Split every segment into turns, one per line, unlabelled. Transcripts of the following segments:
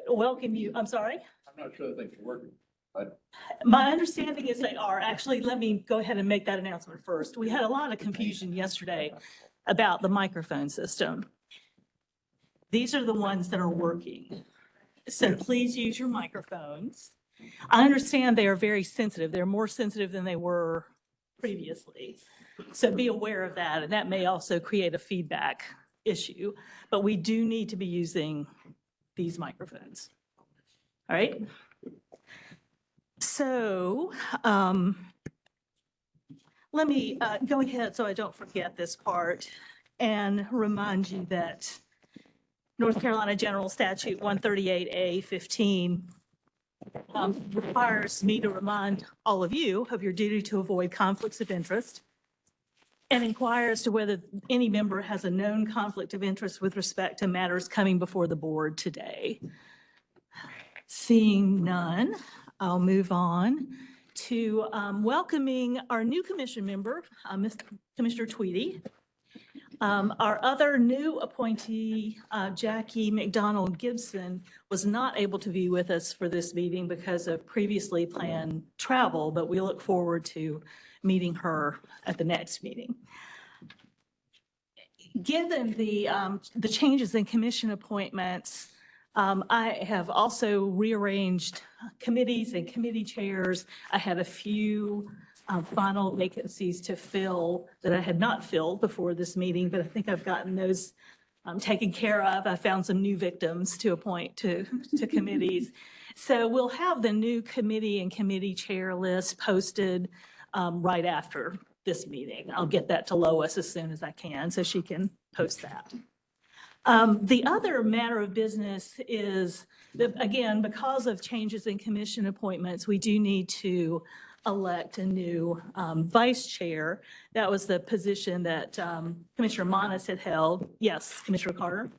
welcome you. I'm sorry?
I'm not sure that things are working.
My understanding is they are. Actually, let me go ahead and make that announcement first. We had a lot of confusion yesterday about the microphone system. These are the ones that are working. So please use your microphones. I understand they are very sensitive. They're more sensitive than they were previously. So be aware of that. And that may also create a feedback issue, but we do need to be using these microphones. All right. So let me go ahead so I don't forget this part and remind you that North Carolina General Statute 138A-15 requires me to remind all of you of your duty to avoid conflicts of interest and inquire as to whether any member has a known conflict of interest with respect to matters coming before the board today. Seeing none, I'll move on to welcoming our new commission member, Commissioner Tweedy. Our other new appointee, Jackie McDonald Gibson, was not able to be with us for this meeting because of previously planned travel, but we look forward to meeting her at the next meeting. Given the changes in commission appointments, I have also rearranged committees and committee chairs. I had a few final vacancies to fill that I had not filled before this meeting, but I think I've gotten those taken care of. I found some new victims to appoint to committees. So we'll have the new committee and committee chair list posted right after this meeting. I'll get that to Lois as soon as I can so she can post that. The other matter of business is that, again, because of changes in commission appointments, we do need to elect a new vice chair. That was the position that Commissioner Monis had held. Yes, Commissioner Carter?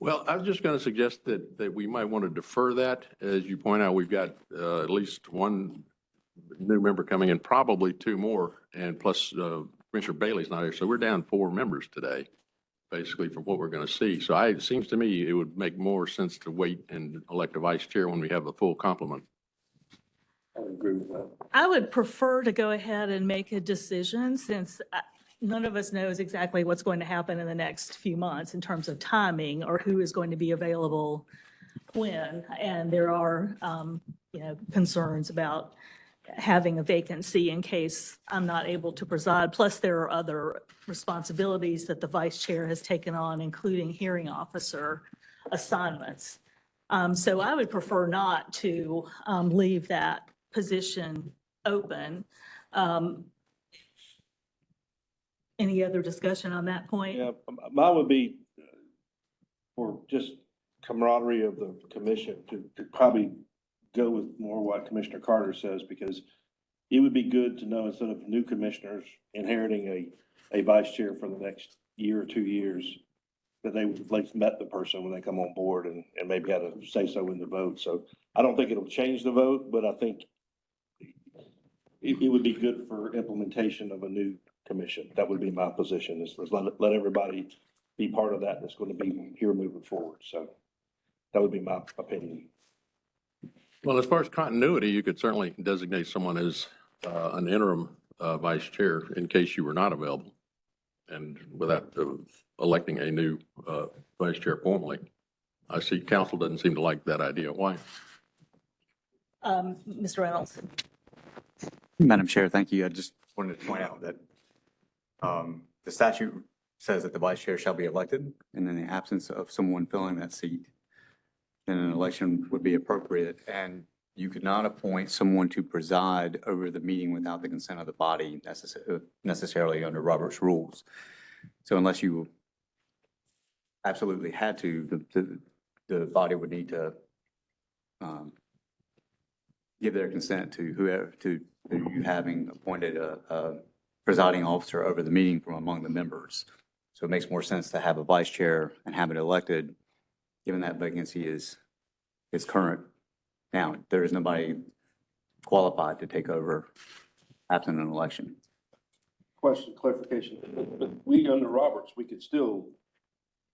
Well, I was just going to suggest that we might want to defer that. As you point out, we've got at least one new member coming in, probably two more, and plus Commissioner Bailey's not here. So we're down 4 members today, basically, for what we're going to see. So it seems to me it would make more sense to wait and elect a vice chair when we have a full complement. I would agree with that.
I would prefer to go ahead and make a decision since none of us knows exactly what's going to happen in the next few months in terms of timing or who is going to be available when. And there are, concerns about having a vacancy in case I'm not able to preside. Plus, there are other responsibilities that the vice chair has taken on, including hearing officer assignments. So I would prefer not to leave that position open. Any other discussion on that point?
Yeah, mine would be for just camaraderie of the commission to probably go with more what Commissioner Carter says, because it would be good to know instead of new commissioners inheriting a vice chair for the next year or 2 years, that they would like met the person when they come on board and maybe had to say so in the vote. So I don't think it'll change the vote, but I think it would be good for implementation of a new commission. That would be my position, is let everybody be part of that that's going to be here moving forward. So that would be my opinion.
Well, as far as continuity, you could certainly designate someone as an interim vice chair in case you were not available, and without electing a new vice chair formally. I see council doesn't seem to like that idea. Why?
Mr. Reynolds.
Madam Chair, thank you. I just wanted to point out that the statute says that the vice chair shall be elected, and in the absence of someone filling that seat, then an election would be appropriate. And you could not appoint someone to preside over the meeting without the consent of the body necessarily under Robert's rules. So unless you absolutely had to, the body would need to give their consent to whoever, to you having appointed a presiding officer over the meeting from among the members. So it makes more sense to have a vice chair and have it elected, given that vacancy is current. Now, there is nobody qualified to take over absent an election.
Question, clarification. But we, under Roberts, we could still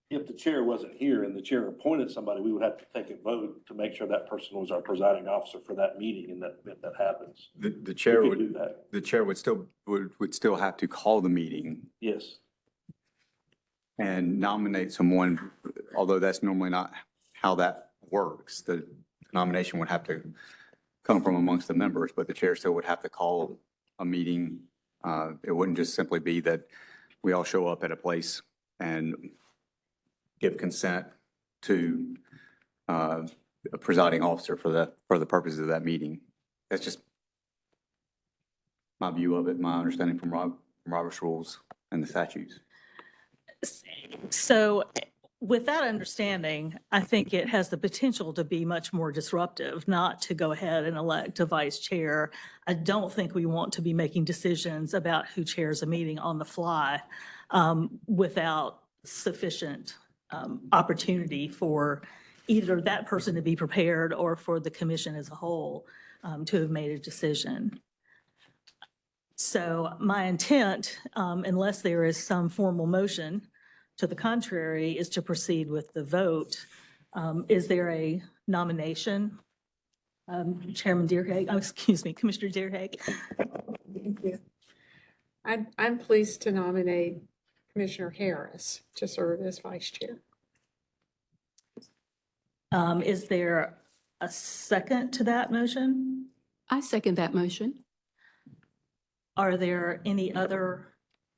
if the chair wasn't here and the chair appointed somebody, we would have to take a vote to make sure that person was our presiding officer for that meeting, and that, if that happens.
The chair
We could do
would,
that,
the chair would still have to call the meeting
yes.
and nominate someone, although that's normally not how that works. The nomination would have to come from amongst the members, but the chair still would have to call a meeting. It wouldn't just simply be that we all show up at a place and give consent to a presiding officer for the purposes of that meeting. That's just my view of it, my understanding from Robert's rules and the statutes.
So with that understanding, I think it has the potential to be much more disruptive, not to go ahead and elect a vice chair. I don't think we want to be making decisions about who chairs a meeting on the fly without sufficient opportunity for either that person to be prepared or for the commission as a whole to have made a decision. So my intent, unless there is some formal motion to the contrary, is to proceed with the vote. Is there a nomination? Chairman Deerhake, excuse me, Commissioner Deerhake.
Thank you. I'm pleased to nominate Commissioner Harris to serve as vice chair.
Is there a second to that motion?
I second that motion.
Are there any other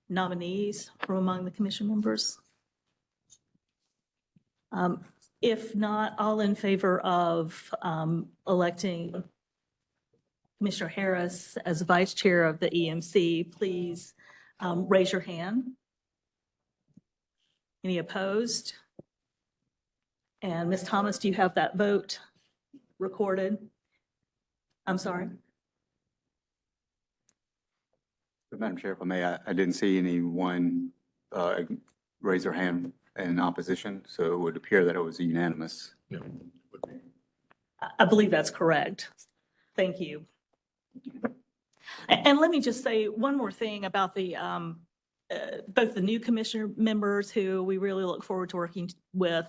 nominees from among the commission members? If not, all in favor of electing Commissioner Harris as vice chair of the EMC, please raise your hand. Any opposed? And Ms. Thomas, do you have that vote recorded? I'm sorry.
Madam Chair, if I may, I didn't see anyone raise their hand in opposition, so it would appear that it was unanimous.
Yeah.
I believe that's correct. Thank you. And let me just say one more thing about the both the new commissioner members who we really look forward to working with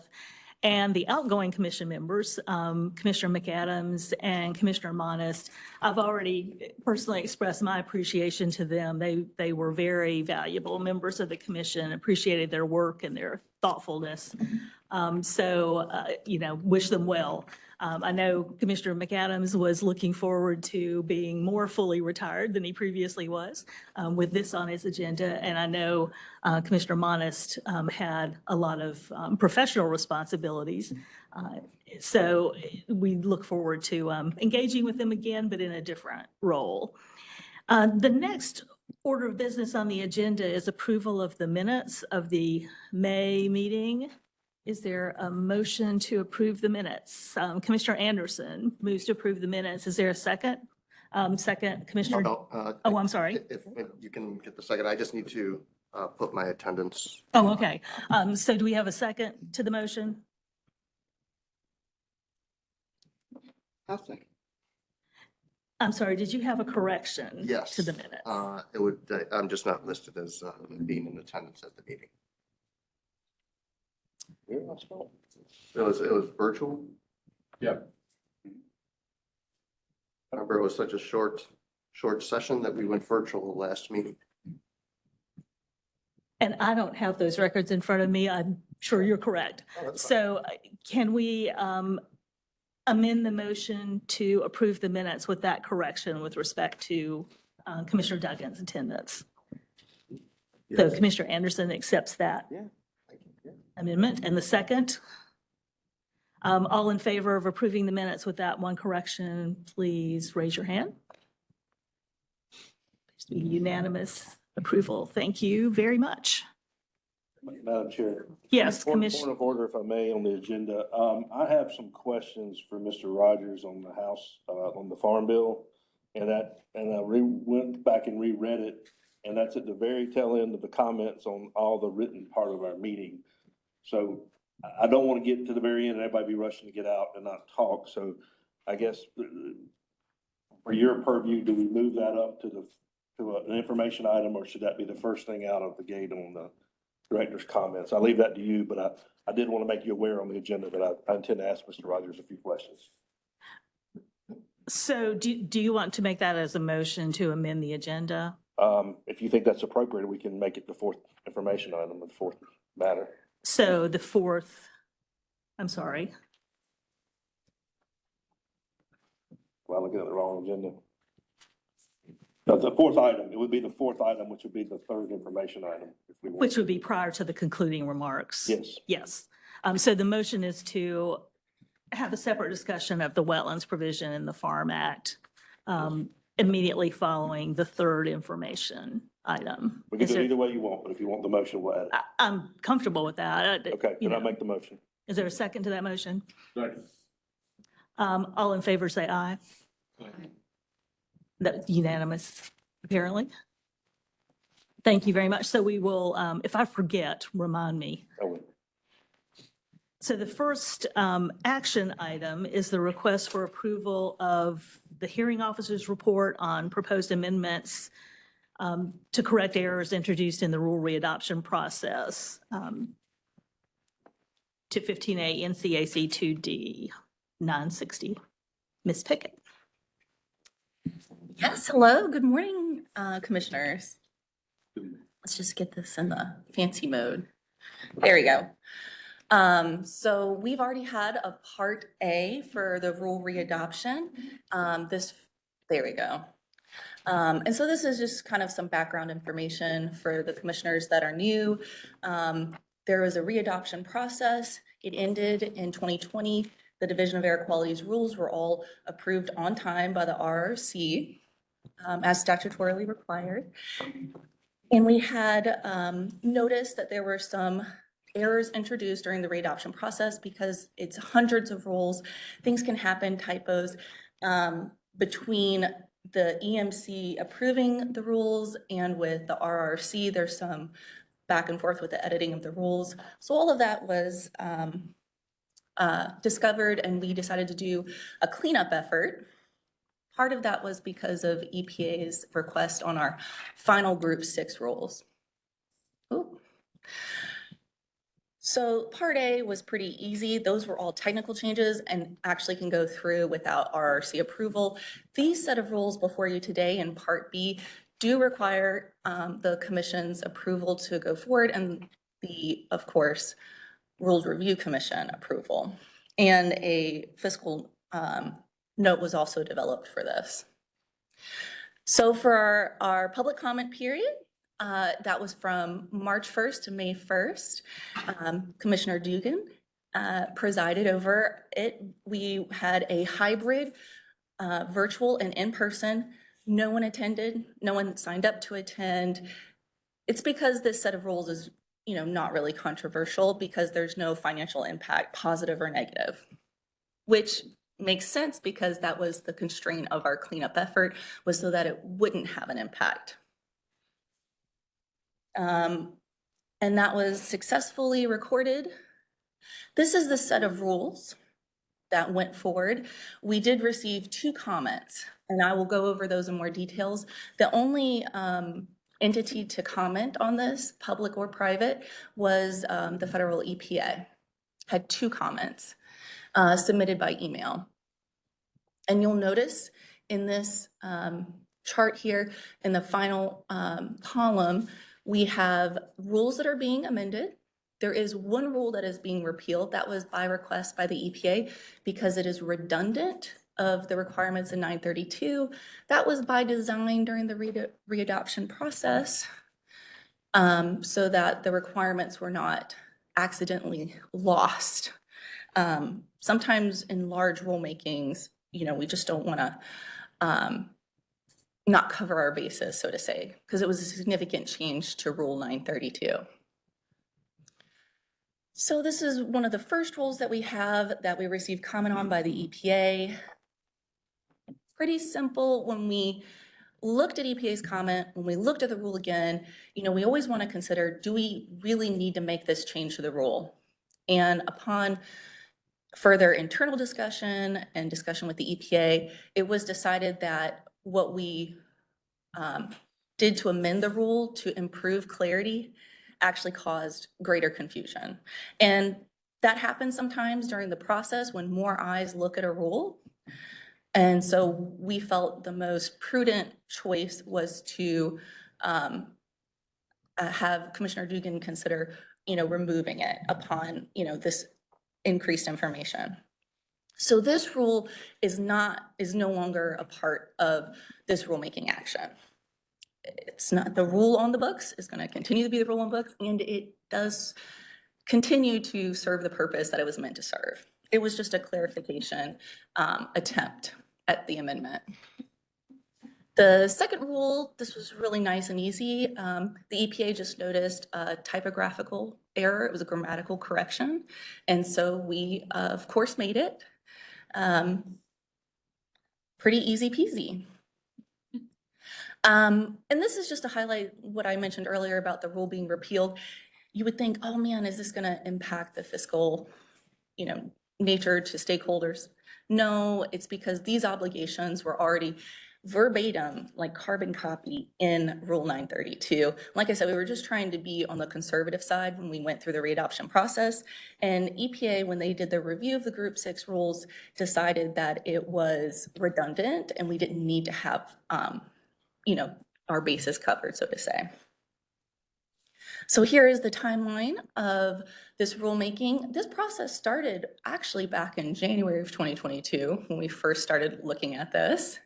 and the outgoing commission members, Commissioner McAdams and Commissioner Monist. I've already personally expressed my appreciation to them. They were very valuable members of the commission, appreciated their work and their thoughtfulness. Wish them well. I know Commissioner McAdams was looking forward to being more fully retired than he previously was with this on his agenda. And I know Commissioner Monist had a lot of professional responsibilities. So we look forward to engaging with them again, but in a different role. The next order of business on the agenda is approval of the minutes of the May meeting. Is there a motion to approve the minutes? Commissioner Anderson moves to approve the minutes. Is there a second? Second, Commissioner.
Oh,
I'm sorry.
If you can get the second, I just need to put my attendance.
Oh, okay. So do we have a second to the motion?
I'll second.
I'm sorry, did you have a correction?
Yes.
To the minutes?
It would, I'm just not listed as being in attendance at the meeting. It was virtual.
Yep.
I remember it was such a short session that we went virtual the last meeting.
And I don't have those records in front of me. I'm sure you're correct. So can we amend the motion to approve the minutes with that correction with respect to Commissioner Duggan's attendance? So
Yes.
Commissioner Anderson accepts that
Yeah. Thank you. Yeah.
amendment. And the second? All in favor of approving the minutes with that one correction, please raise your hand. Unanimous approval. Thank you very much.
Madam Chair.
Yes,
Point
Commissioner.
of order, if I may, on the agenda. I have some questions for Mr. Rogers on the House, on the Farm Bill. And I went back and reread it, and that's at the very tail end of the comments on all the written part of our meeting. So I don't want to get to the very end and everybody be rushing to get out and not talk. So I guess for your purview, do we move that up to an information item, or should that be the first thing out of the gate on director's comments. I leave that to you, but I did want to make you aware on the agenda that I intend to ask Mr. Rogers a few questions.
So do you want to make that as a motion to amend the agenda?
If you think that's appropriate, we can make it the fourth information item, the fourth matter.
So the fourth, I'm sorry.
Well, I'm looking at the wrong agenda. No, the fourth item, it would be the fourth item, which would be the third information item. If we want.
Which would be prior to the concluding remarks.
Yes.
Yes. So the motion is to have a separate discussion of the wetlands provision in the Farm Act immediately following the third information item.
We can
Is
do it
there-
either way you want, but if you want the motion, we'll add it.
I'm comfortable with that.
Okay,
You
then I
know.
make the motion.
Is there a second to that motion?
Second.
All in favor, say aye. That's unanimous, apparently. Thank you very much. So we will, if I forget, remind me.
Oh,
So the first action item is the request for approval of the hearing officer's report on proposed amendments to correct errors introduced in the rule readoption process to 15A NCAC 2D 960. Ms. Pickett.
Yes, hello, good morning, commissioners. Let's just get this in the fancy mode. There we go. So we've already had a part A for the rule readoption. There we go. And so this is just kind of some background information for the commissioners that are new. There was a readoption process. It ended in 2020. The Division of Air Quality's rules were all approved on time by the RRC as statutorily required. And we had noticed that there were some errors introduced during the readoption process because it's hundreds of rules. Things can happen, typos, between the EMC approving the rules and with the RRC. There's some back and forth with the editing of the rules. So all of that was discovered, and we decided to do a cleanup effort. Part of that was because of EPA's request on our final Group 6 rules. Ooh. So Part A was pretty easy. Those were all technical changes and actually can go through without RRC approval. These set of rules before you today in Part B do require the Commission's approval to go forward, and of course, Rules Review Commission approval. And a fiscal note was also developed for this. So for our public comment period, that was from March 1st to May 1st. Commissioner Dugan presided over it. We had a hybrid, virtual and in-person. No one attended, no one signed up to attend. It's because this set of rules is not really controversial because there's no financial impact, positive or negative, which makes sense because that was the constraint of our cleanup effort, was so that it wouldn't have an impact. And that was successfully recorded. This is the set of rules that went forward. We did receive 2 comments, and I will go over those in more details. The only entity to comment on this, public or private, was the federal EPA. Had 2 comments submitted by email. And you'll notice in this chart here, in the final column, we have rules that are being amended. There is 1 rule that is being repealed. That was by request by the EPA because it is redundant of the requirements in 932. That was by design during the readoption process so that the requirements were not accidentally lost. Sometimes in large rulemakings, we just don't want to not cover our bases, so to say, because it was a significant change to Rule 932. So this is one of the first rules that we have that we received comment on by the EPA. Pretty simple. When we looked at EPA's comment, when we looked at the rule again, we always want to consider, do we really need to make this change to the rule? And upon further internal discussion and discussion with the EPA, it was decided that what we did to amend the rule to improve clarity actually caused greater confusion. And that happens sometimes during the process when more eyes look at a rule. And so we felt the most prudent choice was to have Commissioner Dugan consider, removing it upon, this increased information. So this rule is no longer a part of this rulemaking action. It's not the rule on the books, it's going to continue to be the rule on books, and it does continue to serve the purpose that it was meant to serve. It was just a clarification attempt at the amendment. The second rule, this was really nice and easy. The EPA just noticed a typographical error. It was a grammatical correction. And so we, of course, made it. Pretty easy peasy. And this is just to highlight what I mentioned earlier about the rule being repealed. You would think, oh man, is this going to impact the fiscal, nature to stakeholders? No, it's because these obligations were already verbatim, like carbon copy in Rule 932. Like I said, we were just trying to be on the conservative side when we went through the readoption process. And EPA, when they did the review of the Group 6 rules, decided that it was redundant and we didn't need to have, our bases covered, so to say. So here is the timeline of this rulemaking. This process started actually back in January of 2022 when we first started looking at this.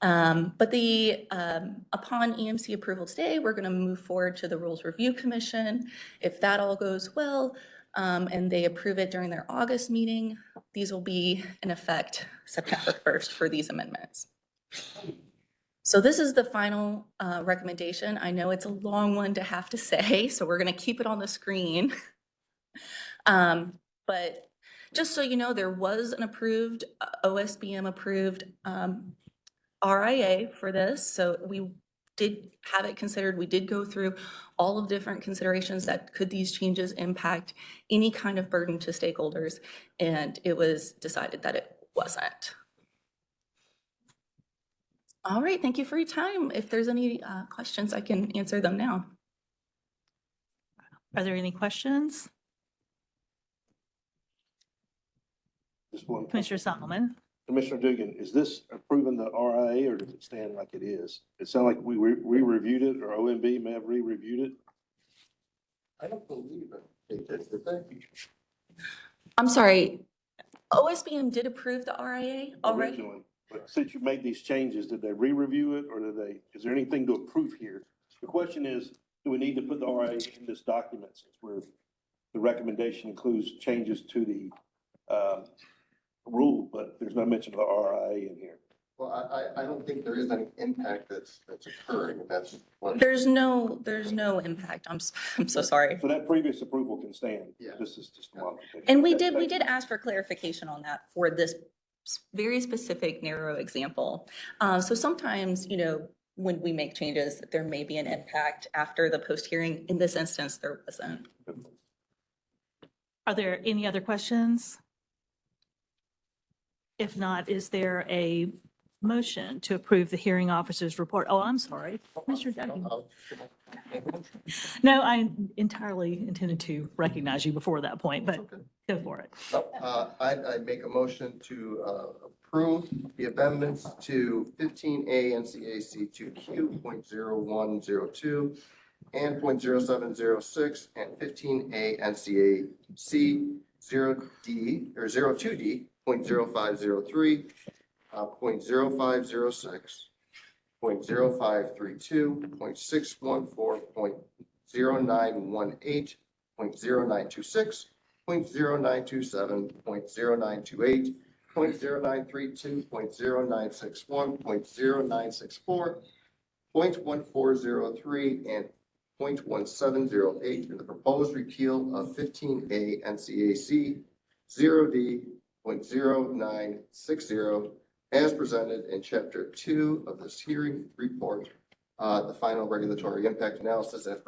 But upon EMC approval today, we're going to move forward to the Rules Review Commission. If that all goes well and they approve it during their August meeting, these will be in effect September 1st for these amendments. So this is the final recommendation. I know it's a long one to have to say, so we're going to keep it on the screen. But just so you know, there was an approved, OSBM approved RIA for this. So we did have it considered. We did go through all of different considerations that could these changes impact any kind of burden to stakeholders. And it was decided that it wasn't. All right, thank you for your time. If there's any questions, I can answer them now.
Are there any questions?
Just one.
Commissioner Solomon?
Commissioner Dugan, is this approving the RIA or does it stand like it is? It sounded like we reviewed it, or OMB may have re-reviewed it.
I don't believe it. They did they?
I'm sorry, OSBM did approve the RIA already?
Originally. But since you made these changes, did they re-review it or is there anything to approve here? The question is, do we need to put the RIA in this document since the recommendation includes changes to the rule, but there's no mention of the RIA in here?
Well, I don't think there is any impact that's occurring. That's what.
There's no impact. I'm so sorry.
So that previous approval can stand?
Yeah.
This is just a modification.
And we did ask for clarification on that for this very specific narrow example. So sometimes, when we make changes, there may be an impact after the post-hearing. In this instance, there wasn't.
Are there any other questions? If not, is there a motion to approve the hearing officer's report? Oh, I'm sorry, Mr. Duggan. No, I entirely intended to recognize you before that point, but go for it.
I make a motion to approve the amendments to 15A NCAC 2Q.0102 and .0706 and 15A NCAC 0D or 02D .0503, .0506, .0532, .614, .0918, .0926, .0927, .0928, .0932, .0961, .0964, .1403, and .1708 in the proposed repeal of 15A NCAC 0D .0960 as presented in Chapter 2 of this hearing report. The final regulatory impact analysis as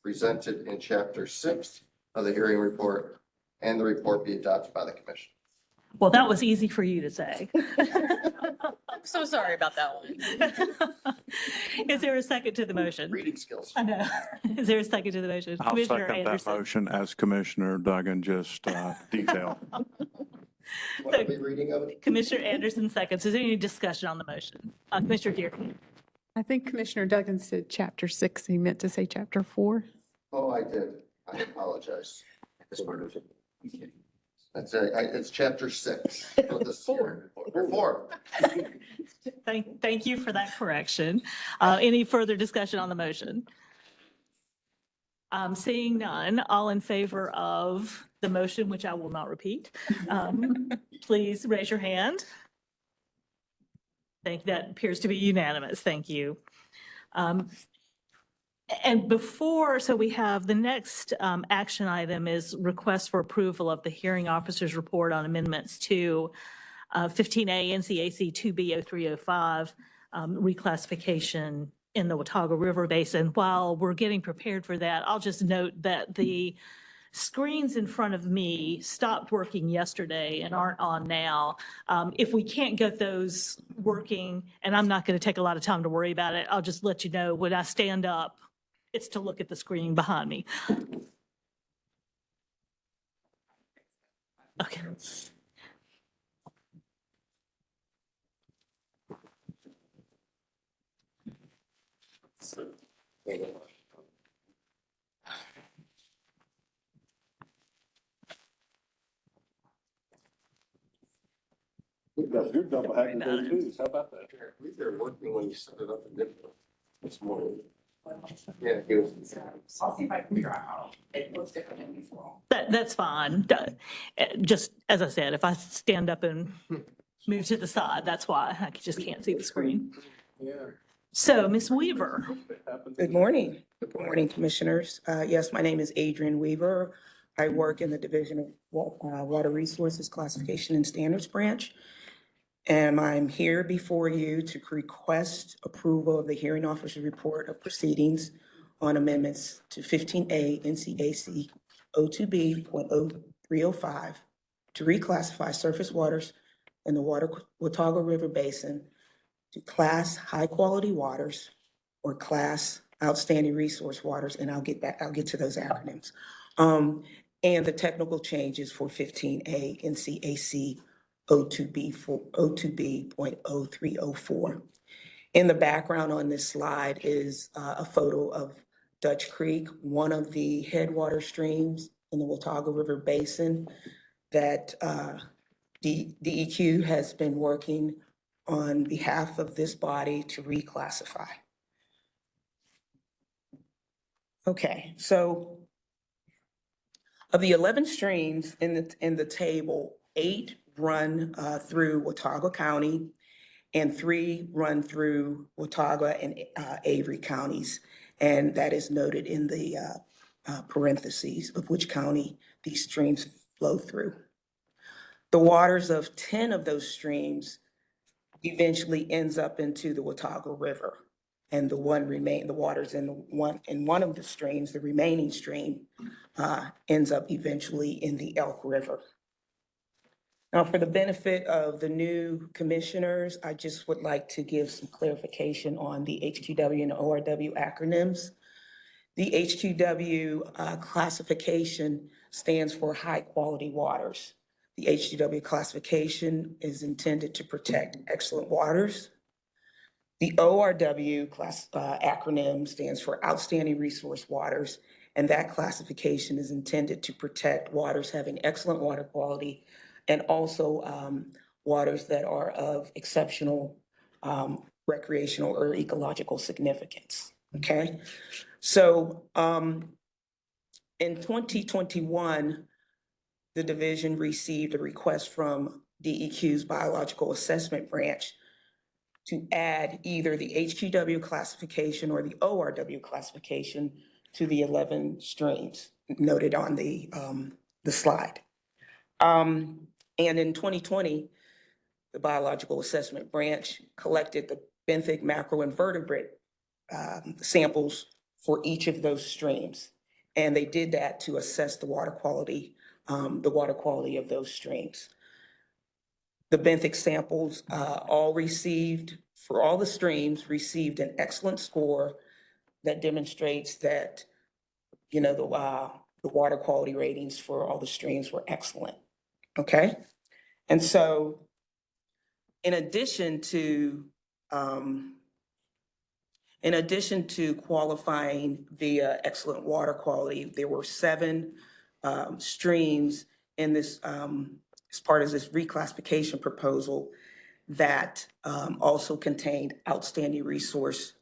presented in Chapter 6 of the hearing report, and the report be adopted by the Commission.
Well, that was easy for you to say.
So sorry about that one.
Is there a second to the motion?
Reading skills.
I know. Is there a second to the motion?
I'll
Commissioner
second that
Anderson.
motion as Commissioner Duggan just detailed.
What are we reading of it?
Commissioner Anderson seconds. Is there any discussion on the motion? Commissioner Geary.
I think Commissioner Duggan said chapter 6. He meant to say chapter 4.
Oh, I did. I apologize. That's right. It's chapter 6 of this hearing report. Or 4.
Thank you for that correction. Any further discussion on the motion? Seeing none, all in favor of the motion, which I will not repeat, please raise your hand. That appears to be unanimous. Thank you. And before, so we have the next action item is request for approval of the hearing officer's report on amendments to 15A NCAC 2B0305 reclassification in the Watauga River Basin. While we're getting prepared for that, I'll just note that the screens in front of me stopped working yesterday and aren't on now. If we can't get those working, and I'm not going to take a lot of time to worry about it, I'll just let you know when I stand up, it's to look at the screen behind me. Okay.
You're double hacking
about
those too. How about that?
I believe they're working when you set it up in this morning. Yeah, he was.
I'll see if I can figure out how it looks different than before.
That's fine. Just as I said, if I stand up and move to the side, that's why I just can't see the screen.
Yeah.
So, Ms. Weaver.
Good morning. Good morning, Commissioners. Yes, my name is Adrian Weaver. I work in the Division of Water Resources Classification and Standards Branch. And I'm here before you to request approval of the hearing officer's report of proceedings on amendments to 15A NCAC 02B.0305 to reclassify surface waters in the Watauga River Basin to class high-quality waters or class outstanding resource waters, and I'll get to those acronyms. And the technical changes for 15A NCAC 02B.0304. In the background on this slide is a photo of Dutch Creek, one of the headwater streams in the Watauga River Basin that DEQ has been working on behalf of this body to reclassify. Okay, so of the 11 streams in the table, 8 run through Watauga County and 3 run through Watauga and Avery counties. And that is noted in the parentheses of which county these streams flow through. The waters of 10 of those streams eventually ends up into the Watauga River. And the waters in one of the streams, the remaining stream, ends up eventually in the Elk River. Now, for the benefit of the new commissioners, I just would like to give some clarification on the HQW and ORW acronyms. The HQW classification stands for high quality waters. The HQW classification is intended to protect excellent waters. The ORW acronym stands for outstanding resource waters, and that classification is intended to protect waters having excellent water quality and also waters that are of exceptional recreational or ecological significance, okay? So in 2021, the division received a request from DEQ's Biological Assessment Branch to add either the HQW classification or the ORW classification to the 11 streams noted on the slide. And in 2020, the Biological Assessment Branch collected the benthic macroinvertebrate samples for each of those streams. And they did that to assess the water quality of those streams. The benthic samples, all received, for all the streams, received an excellent score that demonstrates that, you know, the water quality ratings for all the streams were excellent. Okay? And so in addition to qualifying via excellent water quality, there were 7 streams in this, as part of this reclassification proposal that also contained outstanding resource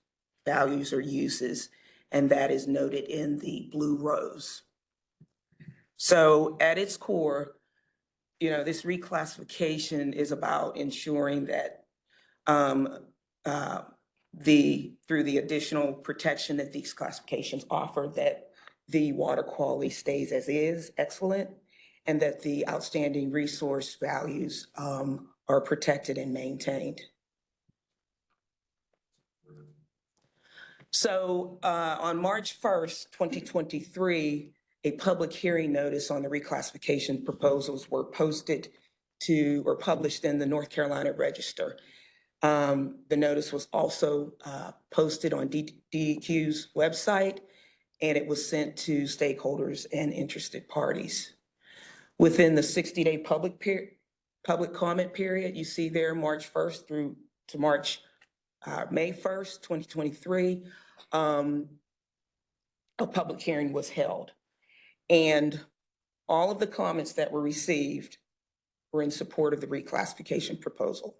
values or uses, and that is noted in the blue rows. So at its core, you know, this reclassification is about ensuring that through the additional protection that these classifications offer, that the water quality stays as is, excellent, and that the outstanding resource values are protected and maintained. So on March 1st, 2023, a public hearing notice on the reclassification proposals were posted to, or published in the North Carolina Register. The notice was also posted on DEQ's website, and it was sent to stakeholders and interested parties. Within the 60-day public comment period, you see there March 1st through to May 1st, 2023, a public hearing was held. And all of the comments that were received were in support of the reclassification proposal.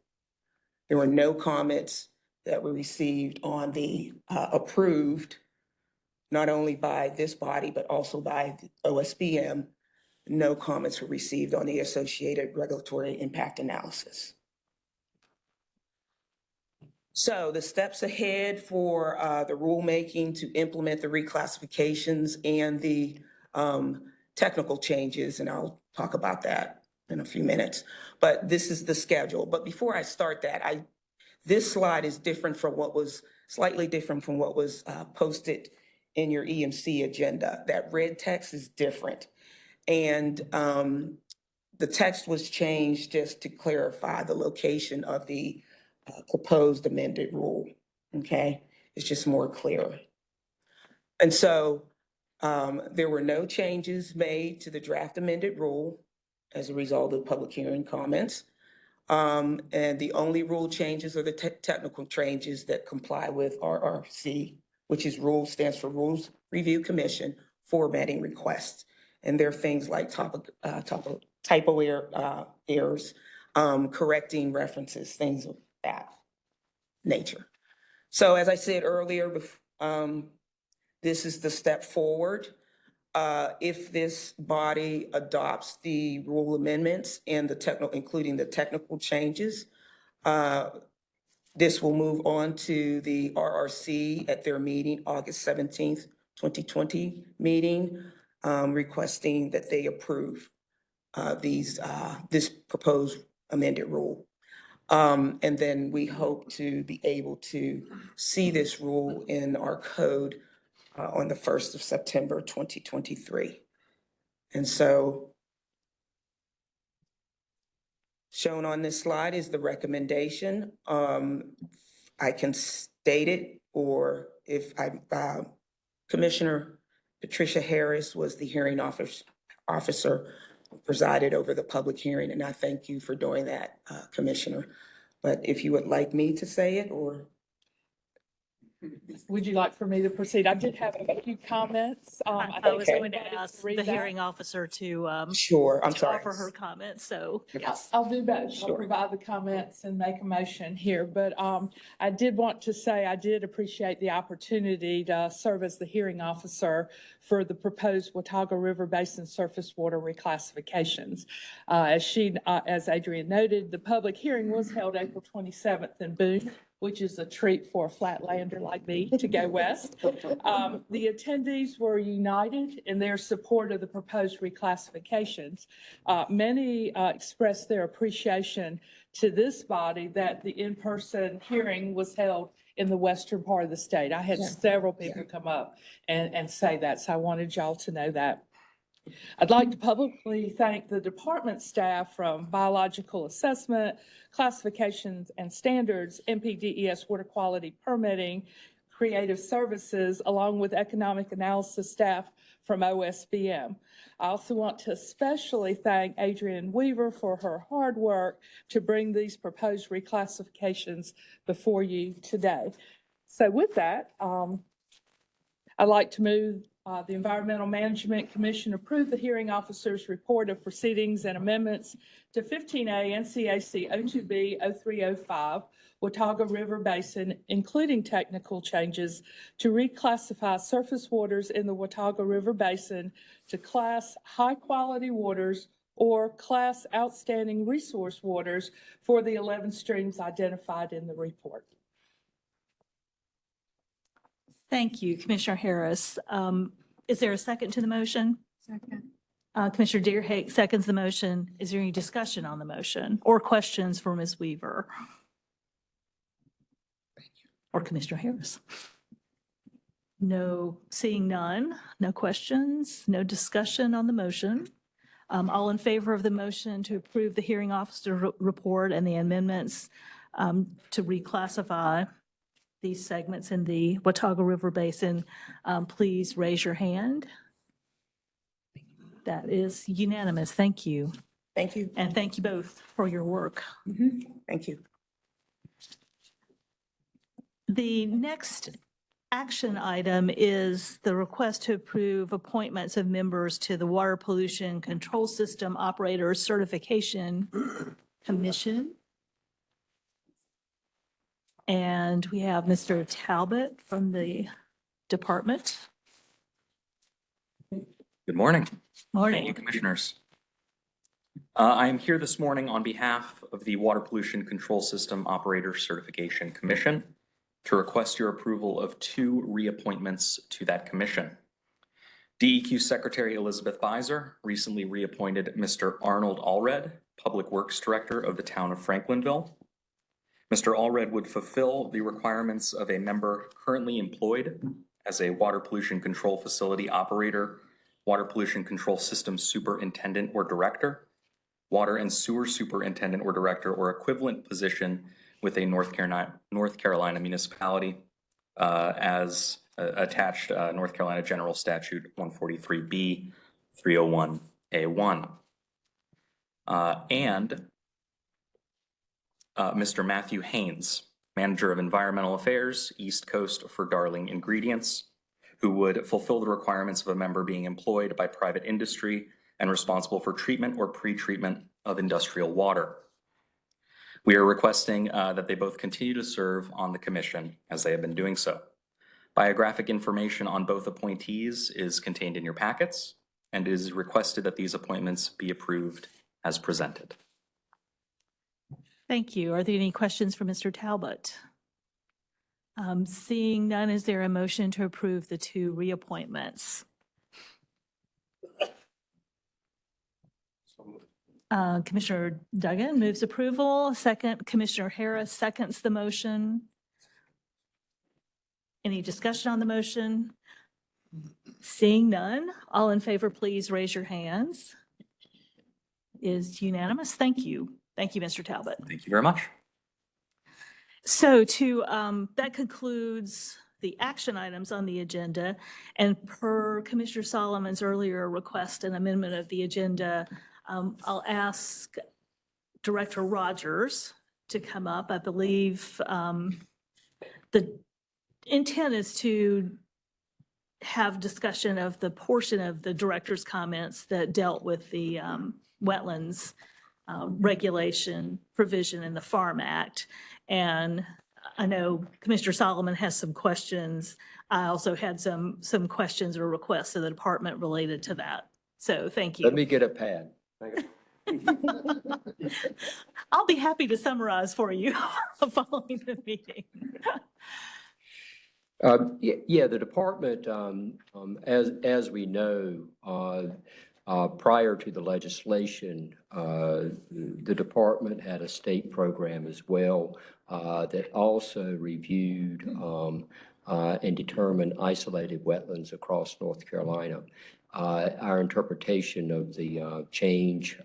There were no comments that were received on the approved, not only by this body, but also by the OSBM. No comments were received on the associated regulatory impact analysis. So the steps ahead for the rulemaking to implement the reclassifications and the technical changes, and I'll talk about that in a few minutes, but this is the schedule. But before I start that, this slide is different from what was, slightly different from what was posted in your EMC agenda. That red text is different. And the text was changed just to clarify the location of the proposed amended rule, okay? It's just more clear. And so there were no changes made to the draft amended rule as a result of public hearing comments. And the only rule changes are the technical changes that comply with RRC, which is stands for Rules Review Commission formatting requests. And there are things like typo errors, correcting references, things of that nature. So as I said earlier, this is the step forward. If this body adopts the rule amendments and including the technical changes, this will move on to the RRC at their meeting, August 17th, 2020 meeting, requesting that they approve this proposed amended rule. And then we hope to be able to see this rule in our code on the 1st of September, 2023. And so shown on this slide is the recommendation. I can state it, or if Commissioner Patricia Harris was the hearing officer who presided over the public hearing, and I thank you for doing that, Commissioner. But if you would like me to say it, or
would you like for me to proceed? I did have a few comments.
I was going to ask the hearing officer to
sure, I'm
to
sorry.
offer her comments, so.
Yes, I'll do both.
Sure.
I'll provide the comments and make a motion here. But I did want to say I did appreciate the opportunity to serve as the hearing officer for the proposed Watauga River Basin surface water reclassifications. As Adrienne noted, the public hearing was held April 27th in Boone, which is a treat for a flatlander like me to go west. The attendees were united in their support of the proposed reclassifications. Many expressed their appreciation to this body that the in-person hearing was held in the western part of the state. I had several people come up and say that, so I wanted y'all to know that. I'd like to publicly thank the department staff from Biological Assessment, Classifications and Standards, MPDES Water Quality Permitting, Creative Services, along with Economic Analysis staff from OSBM. I also want to especially thank Adrienne Weaver for her hard work to bring these proposed reclassifications before you today. So with that, I'd like to move the Environmental Management Commission approve the hearing officer's report of proceedings and amendments to 15A NCAC 02B 0305 Watauga River Basin, including technical changes to reclassify surface waters in the Watauga River Basin to class high-quality waters or class outstanding resource waters for the 11 streams identified in the report.
Thank you, Commissioner Harris. Is there a second to the motion?
Second.
Commissioner Deerhake seconds the motion. Is there any discussion on the motion or questions for Ms. Weaver? Or Commissioner Harris? No, seeing none, no questions, no discussion on the motion. All in favor of the motion to approve the hearing officer report and the amendments to reclassify these segments in the Watauga River Basin, please raise your hand. That is unanimous. Thank you.
Thank you.
And thank you both for your work.
Thank you.
The next action item is the request to approve appointments of members to the Water Pollution Control System Operator Certification Commission. And we have Mr. Talbot from the department.
Good morning. Thank you,
Morning.
Commissioners. I am here this morning on behalf of the Water Pollution Control System Operator Certification Commission to request your approval of 2 reappointments to that commission. DEQ Secretary Elizabeth Beiser recently reappointed Mr. Arnold Allred, Public Works Director of the town of Franklinville. Mr. Allred would fulfill the requirements of a member currently employed as a water pollution control facility operator, water pollution control system superintendent or director, water and sewer superintendent or director, or equivalent position with a North Carolina municipality as attached North Carolina General Statute 143B 301A1. And Mr. Matthew Haynes, Manager of Environmental Affairs, East Coast for Darling Ingredients, who would fulfill the requirements of a member being employed by private industry and responsible for treatment or pre-treatment of industrial water. We are requesting that they both continue to serve on the commission as they have been doing so. Biographic information on both appointees is contained in your packets, and it is requested that these appointments be approved as presented.
Thank you. Are there any questions for Mr. Talbot? Seeing none, is there a motion to approve the 2 reappointments? Commissioner Duggan moves approval. Second, Commissioner Harris seconds the motion. Any discussion on the motion? Seeing none, all in favor, please raise your hands. Is unanimous. Thank you. Thank you, Mr. Talbot.
Thank you very much.
So that concludes the action items on the agenda. And per Commissioner Solomon's earlier request and amendment of the agenda, I'll ask Director Rogers to come up. I believe the intent is to have discussion of the portion of the director's comments that dealt with the wetlands regulation provision in the Farm Act. And I know Commissioner Solomon has some questions. I also had some questions or requests of the department related to that. So thank you.
Let me get a pad.
I'll be happy to summarize for you following the meeting.
Yeah, the department, as we know, prior to the legislation, the department had a state program as well that also reviewed and determined isolated wetlands across North Carolina. Our interpretation of the change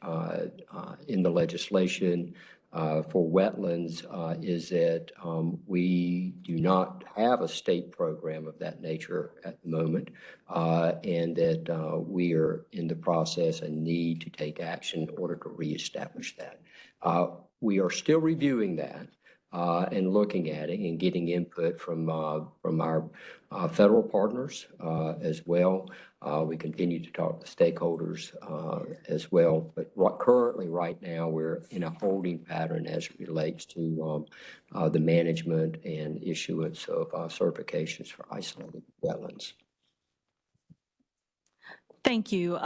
in the legislation for wetlands is that we do not have a state program of that nature at the moment, and that we are in the process and need to take action in order to reestablish that. We are still reviewing that and looking at it and getting input from our federal partners as well. We continue to talk to stakeholders as well, but currently, right now, we're in a holding pattern as it relates to the management and issuance of certifications for isolated wetlands.
Thank you.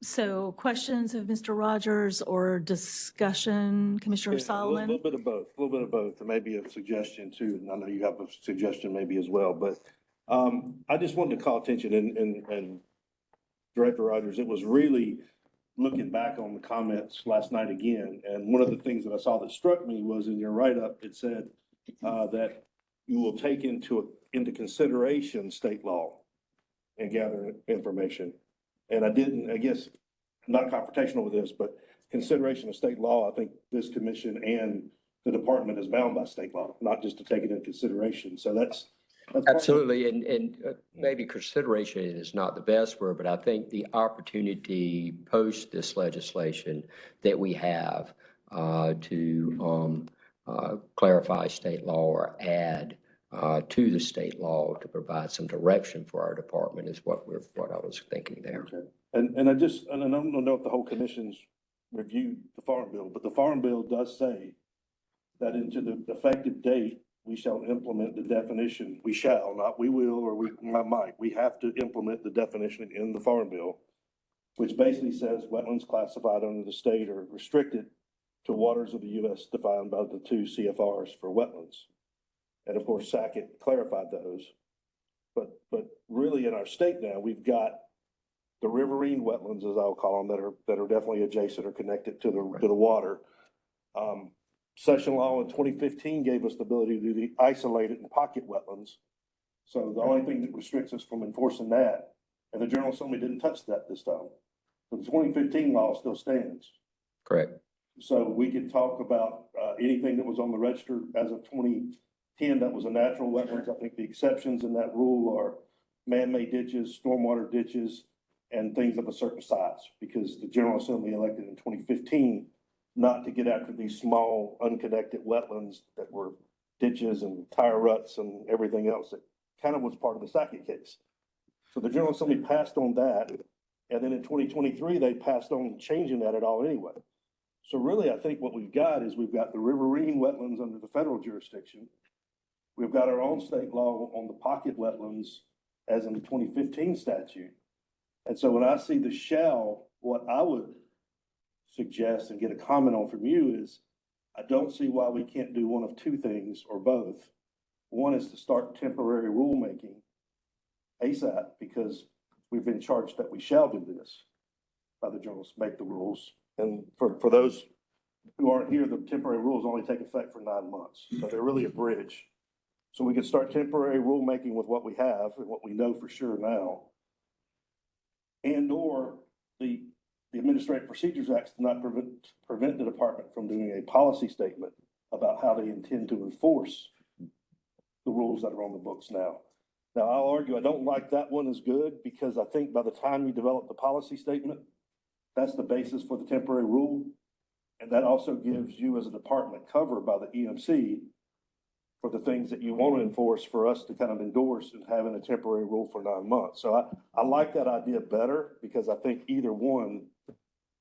So questions of Mr. Rogers or discussion, Commissioner
Yeah, A
Solomon?
little bit of both, and maybe a suggestion too, and I know you have a suggestion maybe as well, but I just wanted to call attention and Director Rogers, it was really looking back on the comments last night again, and one of the things that I saw that struck me was in your write-up, it said that you will take into consideration state law and gather information. And I guess, not confrontational with this, but consideration of state law, I think this commission and the department is bound by state law, not just to take it into consideration. So that's
Absolutely, and maybe consideration is not the best word, but I think the opportunity post this legislation that we have to clarify state law or add to the state law to provide some direction for our department is what I was thinking there.
Okay. And I don't know if the whole commission's reviewed the Farm Bill, but the Farm Bill does say that into the effective date, we shall implement the definition. We shall, not we will, or we might. We have to implement the definition in the Farm Bill, which basically says wetlands classified under the state are restricted to waters of the U.S. defined by the 2 CFRs for wetlands. And of course, Sackett clarified those. But really in our state now, we've got the riverine wetlands, as I'll call them, that are definitely adjacent or connected to the water. Session law in 2015 gave us the ability to do the isolated and pocket wetlands. So the only thing that restricts us from enforcing that, and the General Assembly didn't touch that this time. The 2015 law still stands.
Correct.
So we could talk about anything that was on the register as of 2010 that was a natural wetlands. I think the exceptions in that rule are man-made ditches, stormwater ditches, and things of a certain size, because the General Assembly elected in 2015 not to get after these small unconnected wetlands that were ditches and tire ruts and everything else that kind of was part of the Sackett case. So the General Assembly passed on that. And then in 2023, they passed on changing that at all anyway. So really, I think what we've got is we've got the riverine wetlands under the federal jurisdiction. We've got our own state law on the pocket wetlands as in the 2015 statute. And so when I see the shall, what I would suggest and get a comment on from you is, I don't see why we can't do one of two things or both. One is to start temporary rulemaking ASAP, because we've been charged that we shall do this by the journalists, make the rules. And for those who aren't here, the temporary rules only take effect for 9 months. So they're really a bridge. So we can start temporary rulemaking with what we have and what we know for sure now. And or the Administrative Procedures Act does not prevent the department from doing a policy statement about how they intend to enforce the rules that are on the books now. Now, I'll argue I don't like that one as good, because I think by the time you develop the policy statement, that's the basis for the temporary rule. And that also gives you as a department cover by the EMC for the things that you want to enforce for us to kind of endorse and having a temporary rule for 9 months. So I like that idea better, because I think either one,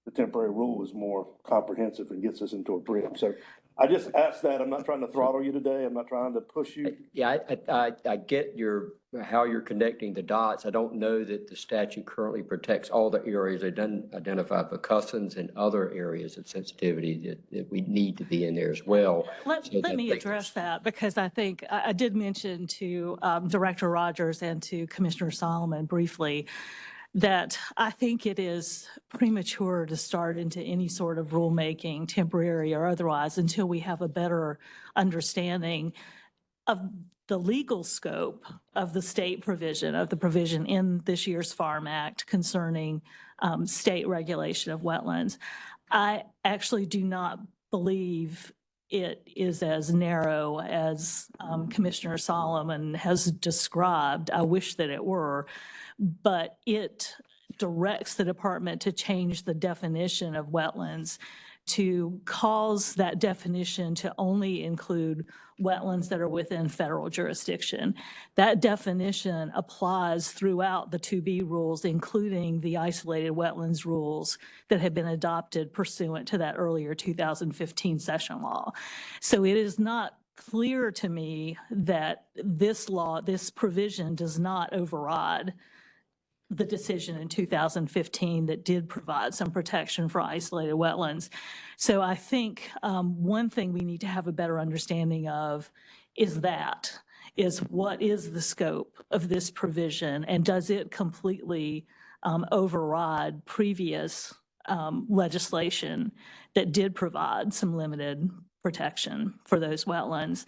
the temporary rule is more comprehensive and gets us into a bridge. So I just asked that. I'm not trying to throttle you today. I'm not trying to push you.
Yeah, I get how you're connecting the dots. I don't know that the statute currently protects all the areas. It doesn't identify percussants and other areas of sensitivity that we need to be in there as well.
Let me address that, because I think I did mention to Director Rogers and to Commissioner Solomon briefly that I think it is premature to start into any sort of rulemaking, temporary or otherwise, until we have a better understanding of the legal scope of the state provision, of the provision in this year's Farm Act concerning state regulation of wetlands, I actually do not believe it is as narrow as Commissioner Solomon has described. I wish that it were, but it directs the department to change the definition of wetlands to cause that definition to only include wetlands that are within federal jurisdiction. That definition applies throughout the 2B rules, including the isolated wetlands rules that have been adopted pursuant to that earlier 2015 session law. So it is not clear to me that this law, this provision does not override the decision in 2015 that did provide some protection for isolated wetlands. So I think one thing we need to have a better understanding of is what is the scope of this provision, and does it completely override previous legislation that did provide some limited protection for those wetlands.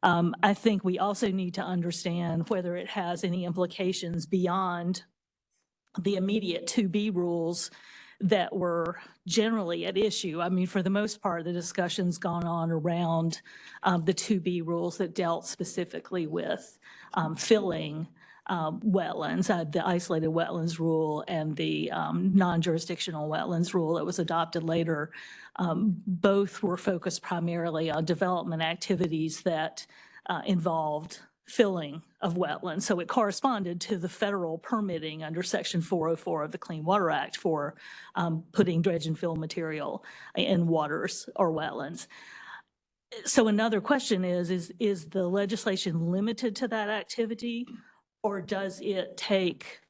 I think we also need to understand whether it has any implications beyond the immediate 2B rules that were generally at issue. I mean, for the most part, the discussion's gone on around the 2B rules that dealt specifically with filling wetlands, the isolated wetlands rule and the non-jurisdictional wetlands rule that was adopted later. Both were focused primarily on development activities that involved filling of wetlands. So it corresponded to the federal permitting under Section 404 of the Clean Water Act for putting dredge and fill material in waters or wetlands. So another question is the legislation limited to that activity, or does it take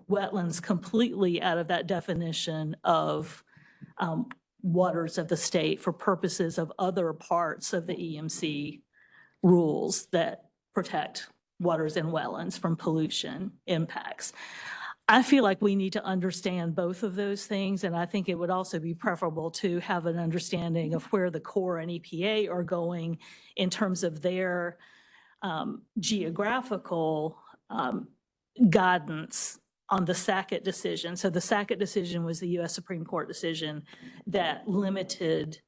wetlands completely out of that definition of waters of the state for purposes of other parts of the EMC rules that protect waters and wetlands from pollution impacts? I feel like we need to understand both of those things, and I think it would also be preferable to have an understanding of where the Corps and EPA are going in terms of their geographical guidance on the Sackett decision. So the Sackett decision was the U.S. Supreme Court decision that limited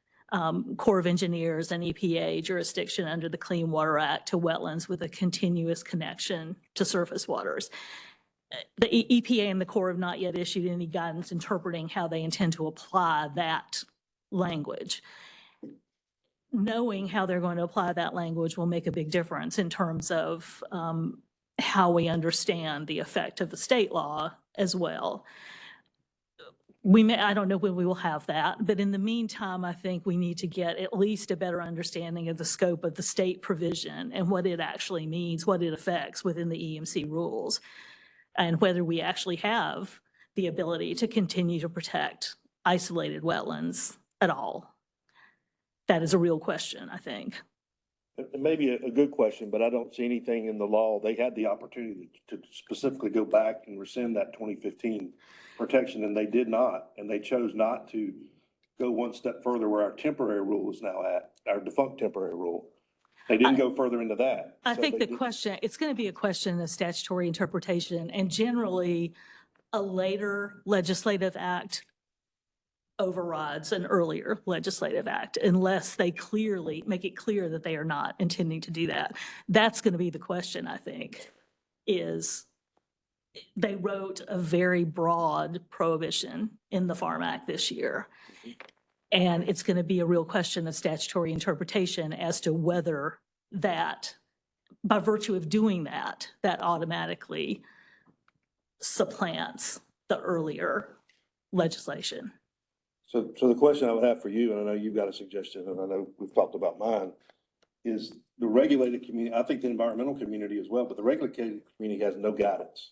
Corps of Engineers and EPA jurisdiction under the Clean Water Act to wetlands with a continuous connection to surface waters. The EPA and the Corps have not yet issued any guidance interpreting how they intend to apply that language. Knowing how they're going to apply that language will make a big difference in terms of how we understand the effect of the state law as well. I don't know when we will have that, but in the meantime, I think we need to get at least a better understanding of the scope of the state provision and what it actually means, what it affects within the EMC rules, and whether we actually have the ability to continue to protect isolated wetlands at all. That is a real question, I think.
It may be a good question, but I don't see anything in the law. They had the opportunity to specifically go back and rescind that 2015 protection, and they did not. And they chose not to go one step further where our temporary rule is now at, our defunct temporary rule. They didn't go further into that.
I
So
think
they
the question, it's going to be a question of statutory interpretation, and generally a later legislative act overrides an earlier legislative act unless they clearly make it clear that they are not intending to do that. That's going to be the question, I think, is they wrote a very broad prohibition in the Farm Act this year. And it's going to be a real question of statutory interpretation as to whether that, by virtue of doing that, that automatically supplants the earlier legislation.
So the question I would have for you, and I know you've got a suggestion, and I know we've talked about mine, is the regulated community, I think the environmental community as well, but the regulated community has no guidance.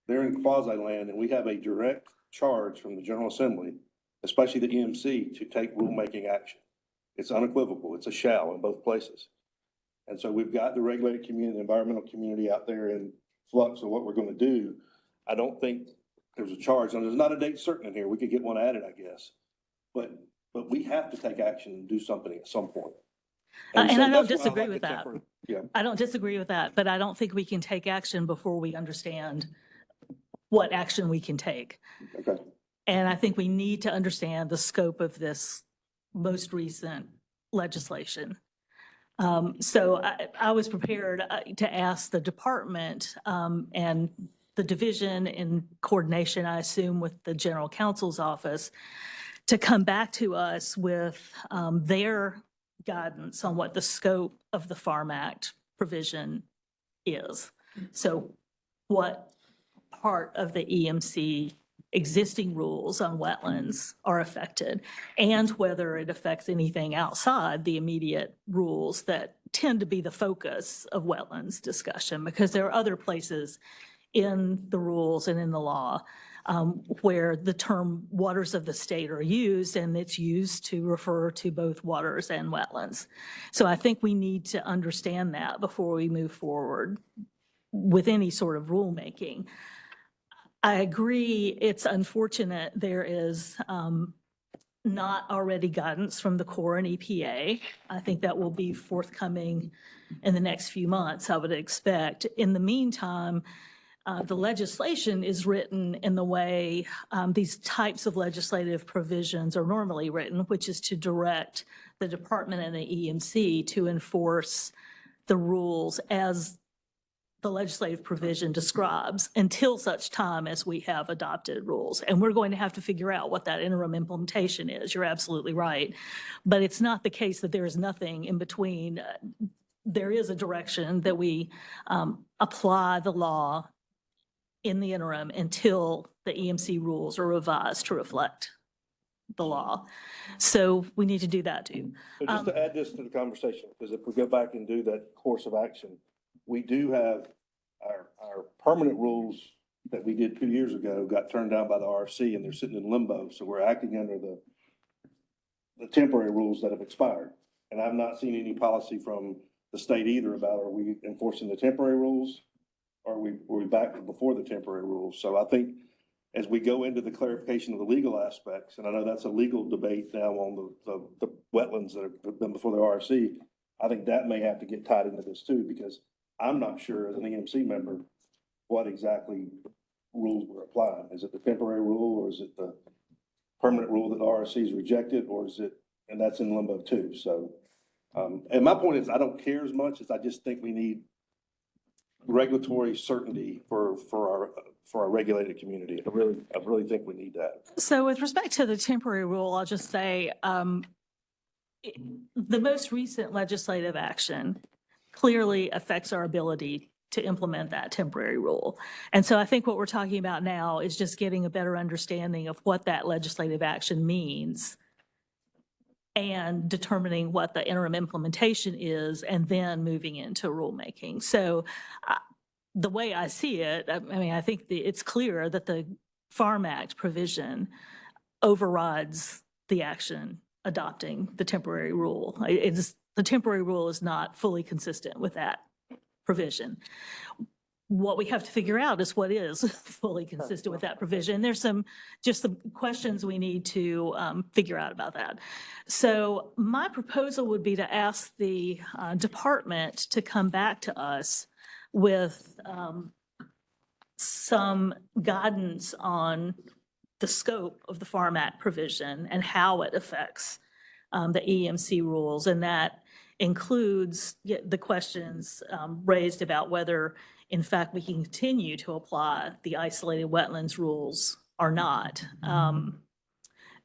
They're in quasi land, and we have a direct charge from the General Assembly, especially the EMC, to take rulemaking action. It's unequivocal. It's a shall in both places. And so we've got the regulated community, the environmental community out there in flux of what we're going to do. I don't think there's a charge, and there's not a date certain in here. We could get one added, I guess. But we have to take action and do something at some point.
And
so
I don't
that's why I
disagree
like
with
the
that.
temporary- Yeah,
I don't disagree with that, but I don't think we can take action before we understand what action we can take.
okay.
And I think we need to understand the scope of this most recent legislation. So I was prepared to ask the department and the division in coordination, I assume, with the general counsel's office, to come back to us with their guidance on what the scope of the Farm Act provision is. So what part of the EMC existing rules on wetlands are affected, and whether it affects anything outside the immediate rules that tend to be the focus of wetlands discussion, because there are other places in the rules and in the law where the term waters of the state are used, and it's used to refer to both waters and wetlands. So I think we need to understand that before we move forward with any sort of rulemaking. I agree, it's unfortunate there is not already guidance from the Corps and EPA. I think that will be forthcoming in the next few months, I would expect. In the meantime, the legislation is written in the way these types of legislative provisions are normally written, which is to direct the department and the EMC to enforce the rules as the legislative provision describes until such time as we have adopted rules. And we're going to have to figure out what that interim implementation is. You're absolutely right. But it's not the case that there is nothing in between. There is a direction that we apply the law in the interim until the EMC rules are revised to reflect the law. So we need to do that too.
So just to add this to the conversation, because if we go back and do that course of action, we do have our permanent rules that we did 2 years ago got turned down by the RC, and they're sitting in limbo. So we're acting under the temporary rules that have expired. And I've not seen any policy from the state either about, are we enforcing the temporary rules? Or are we back before the temporary rules? So I think as we go into the clarification of the legal aspects, and I know that's a legal debate now on the wetlands that have been before the RC, I think that may have to get tied into this too, because I'm not sure as an EMC member what exactly rules we're applying. Is it the temporary rule, or is it the permanent rule that the RC has rejected, or is it, and that's in limbo too. So, and my point is, I don't care as much as I just think we need regulatory certainty for our regulated community. I really think we need that.
So with respect to the temporary rule, I'll just say the most recent legislative action clearly affects our ability to implement that temporary rule. And so I think what we're talking about now is just getting a better understanding of what that legislative action means and determining what the interim implementation is, and then moving into rulemaking. So the way I see it, I mean, I think it's clear that the Farm Act provision overrides the action adopting the temporary rule. The temporary rule is not fully consistent with that provision. What we have to figure out is what is fully consistent with that provision. There's some questions we need to figure out about that. So my proposal would be to ask the department to come back to us with some guidance on the scope of the Farm Act provision and how it affects the EMC rules. And that includes the questions raised about whether, in fact, we can continue to apply the isolated wetlands rules or not.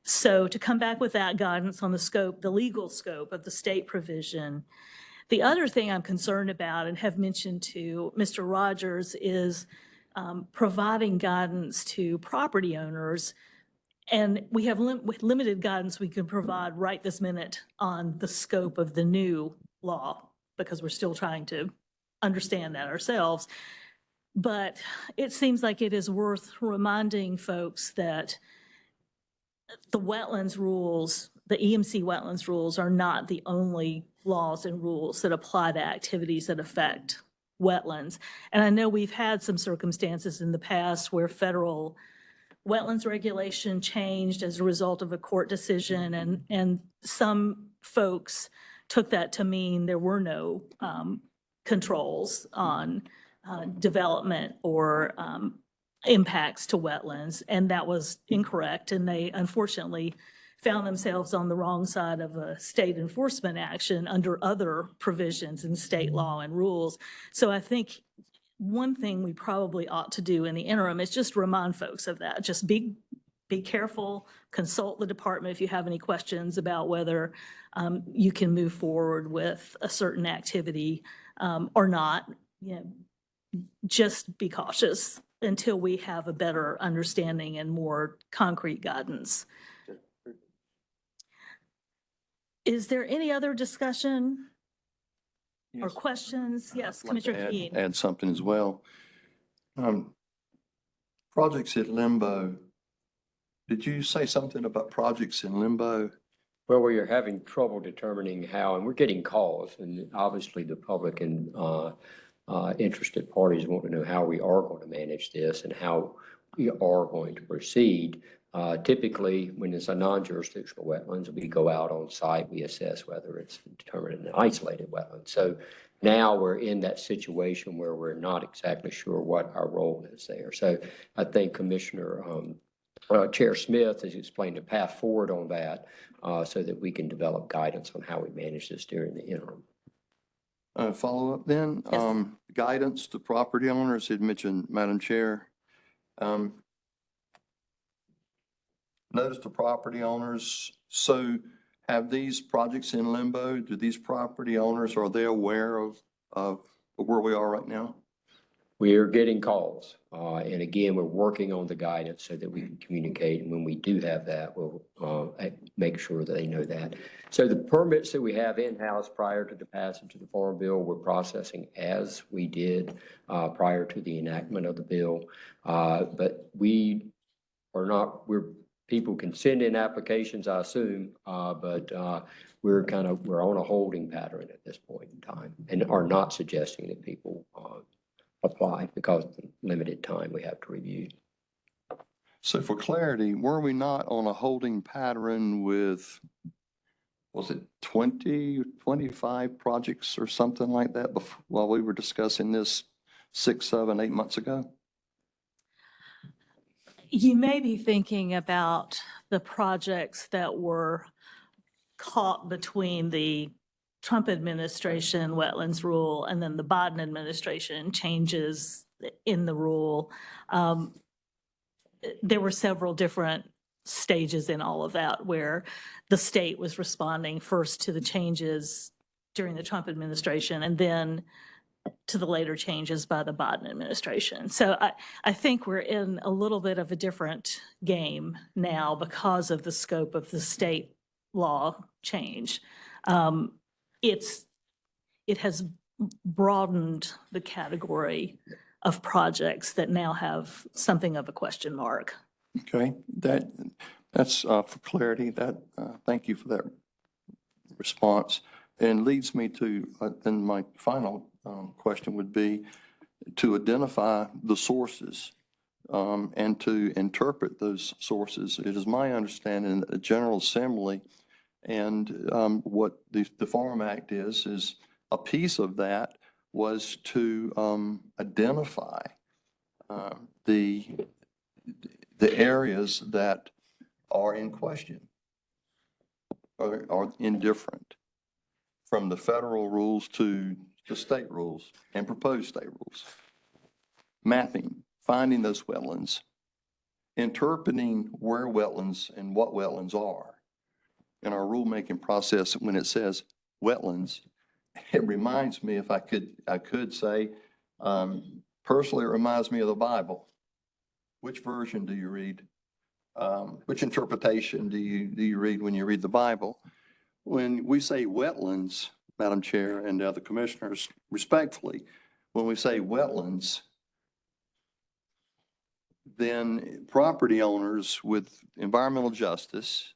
So to come back with that guidance on the scope, the legal scope of the state provision. The other thing I'm concerned about and have mentioned to Mr. Rogers is providing guidance to property owners. And we have limited guidance we can provide right this minute on the scope of the new law, because we're still trying to understand that ourselves. But it seems like it is worth reminding folks that the wetlands rules, the EMC wetlands rules, are not the only laws and rules that apply to activities that affect wetlands. And I know we've had some circumstances in the past where federal wetlands regulation changed as a result of a court decision, and some folks took that to mean there were no controls on development or impacts to wetlands, and that was incorrect. And they unfortunately found themselves on the wrong side of a state enforcement action under other provisions in state law and rules. So I think one thing we probably ought to do in the interim is just remind folks of that. Just be careful, consult the department if you have any questions about whether you can move forward with a certain activity or not. You know, just be cautious until we have a better understanding and more concrete guidance. Is there any other discussion or questions? Yes, Commissioner Keen.
Add something as well. Projects in limbo. Did you say something about projects in limbo?
Well, we are having trouble determining how, and we're getting calls, and obviously the public and interested parties want to know how we are going to manage this and how we are going to proceed. Typically, when it's a non-jurisdictional wetlands, we go out on site, we assess whether it's determined an isolated wetland. So now we're in that situation where we're not exactly sure what our role is there. So I think Commissioner Chair Smith has explained a path forward on that so that we can develop guidance on how we manage this during the interim.
Follow up then, guidance to property owners, had mentioned, Madam Chair. Notice to property owners, so have these projects in limbo? Do these property owners, are they aware of where we are right now?
We are getting calls, and again, we're working on the guidance so that we can communicate, and when we do have that, we'll make sure that they know that. So the permits that we have in-house prior to the passage of the Farm Bill, we're processing as we did prior to the enactment of the bill, but we are not, people can send in applications, I assume, but we're on a holding pattern at this point in time and are not suggesting that people apply because of the limited time we have to review.
So for clarity, were we not on a holding pattern with, was it 20, 25 projects or something like that while we were discussing this 6, 7, 8 months ago?
You may be thinking about the projects that were caught between the Trump administration wetlands rule and then the Biden administration changes in the rule. There were several different stages in all of that where the state was responding first to the changes during the Trump administration and then to the later changes by the Biden administration. So I think we're in a little bit of a different game now because of the scope of the state law change. It has broadened the category of projects that now have something of a question mark.
Okay, that's for clarity. Thank you for that response. And leads me to, then my final question would be to identify the sources and to interpret those sources. It is my understanding that the General Assembly and what the Farm Act is a piece of that was to identify the areas that are in question or are indifferent, from the federal rules to the state rules and proposed state rules. Mapping, finding those wetlands, interpreting where wetlands and what wetlands are. In our rulemaking process, when it says wetlands, it reminds me, if I could say, personally, it reminds me of the Bible. Which version do you read? Which interpretation do you read when you read the Bible? When we say wetlands, Madam Chair and other commissioners, respectfully, when we say wetlands, then property owners with environmental justice,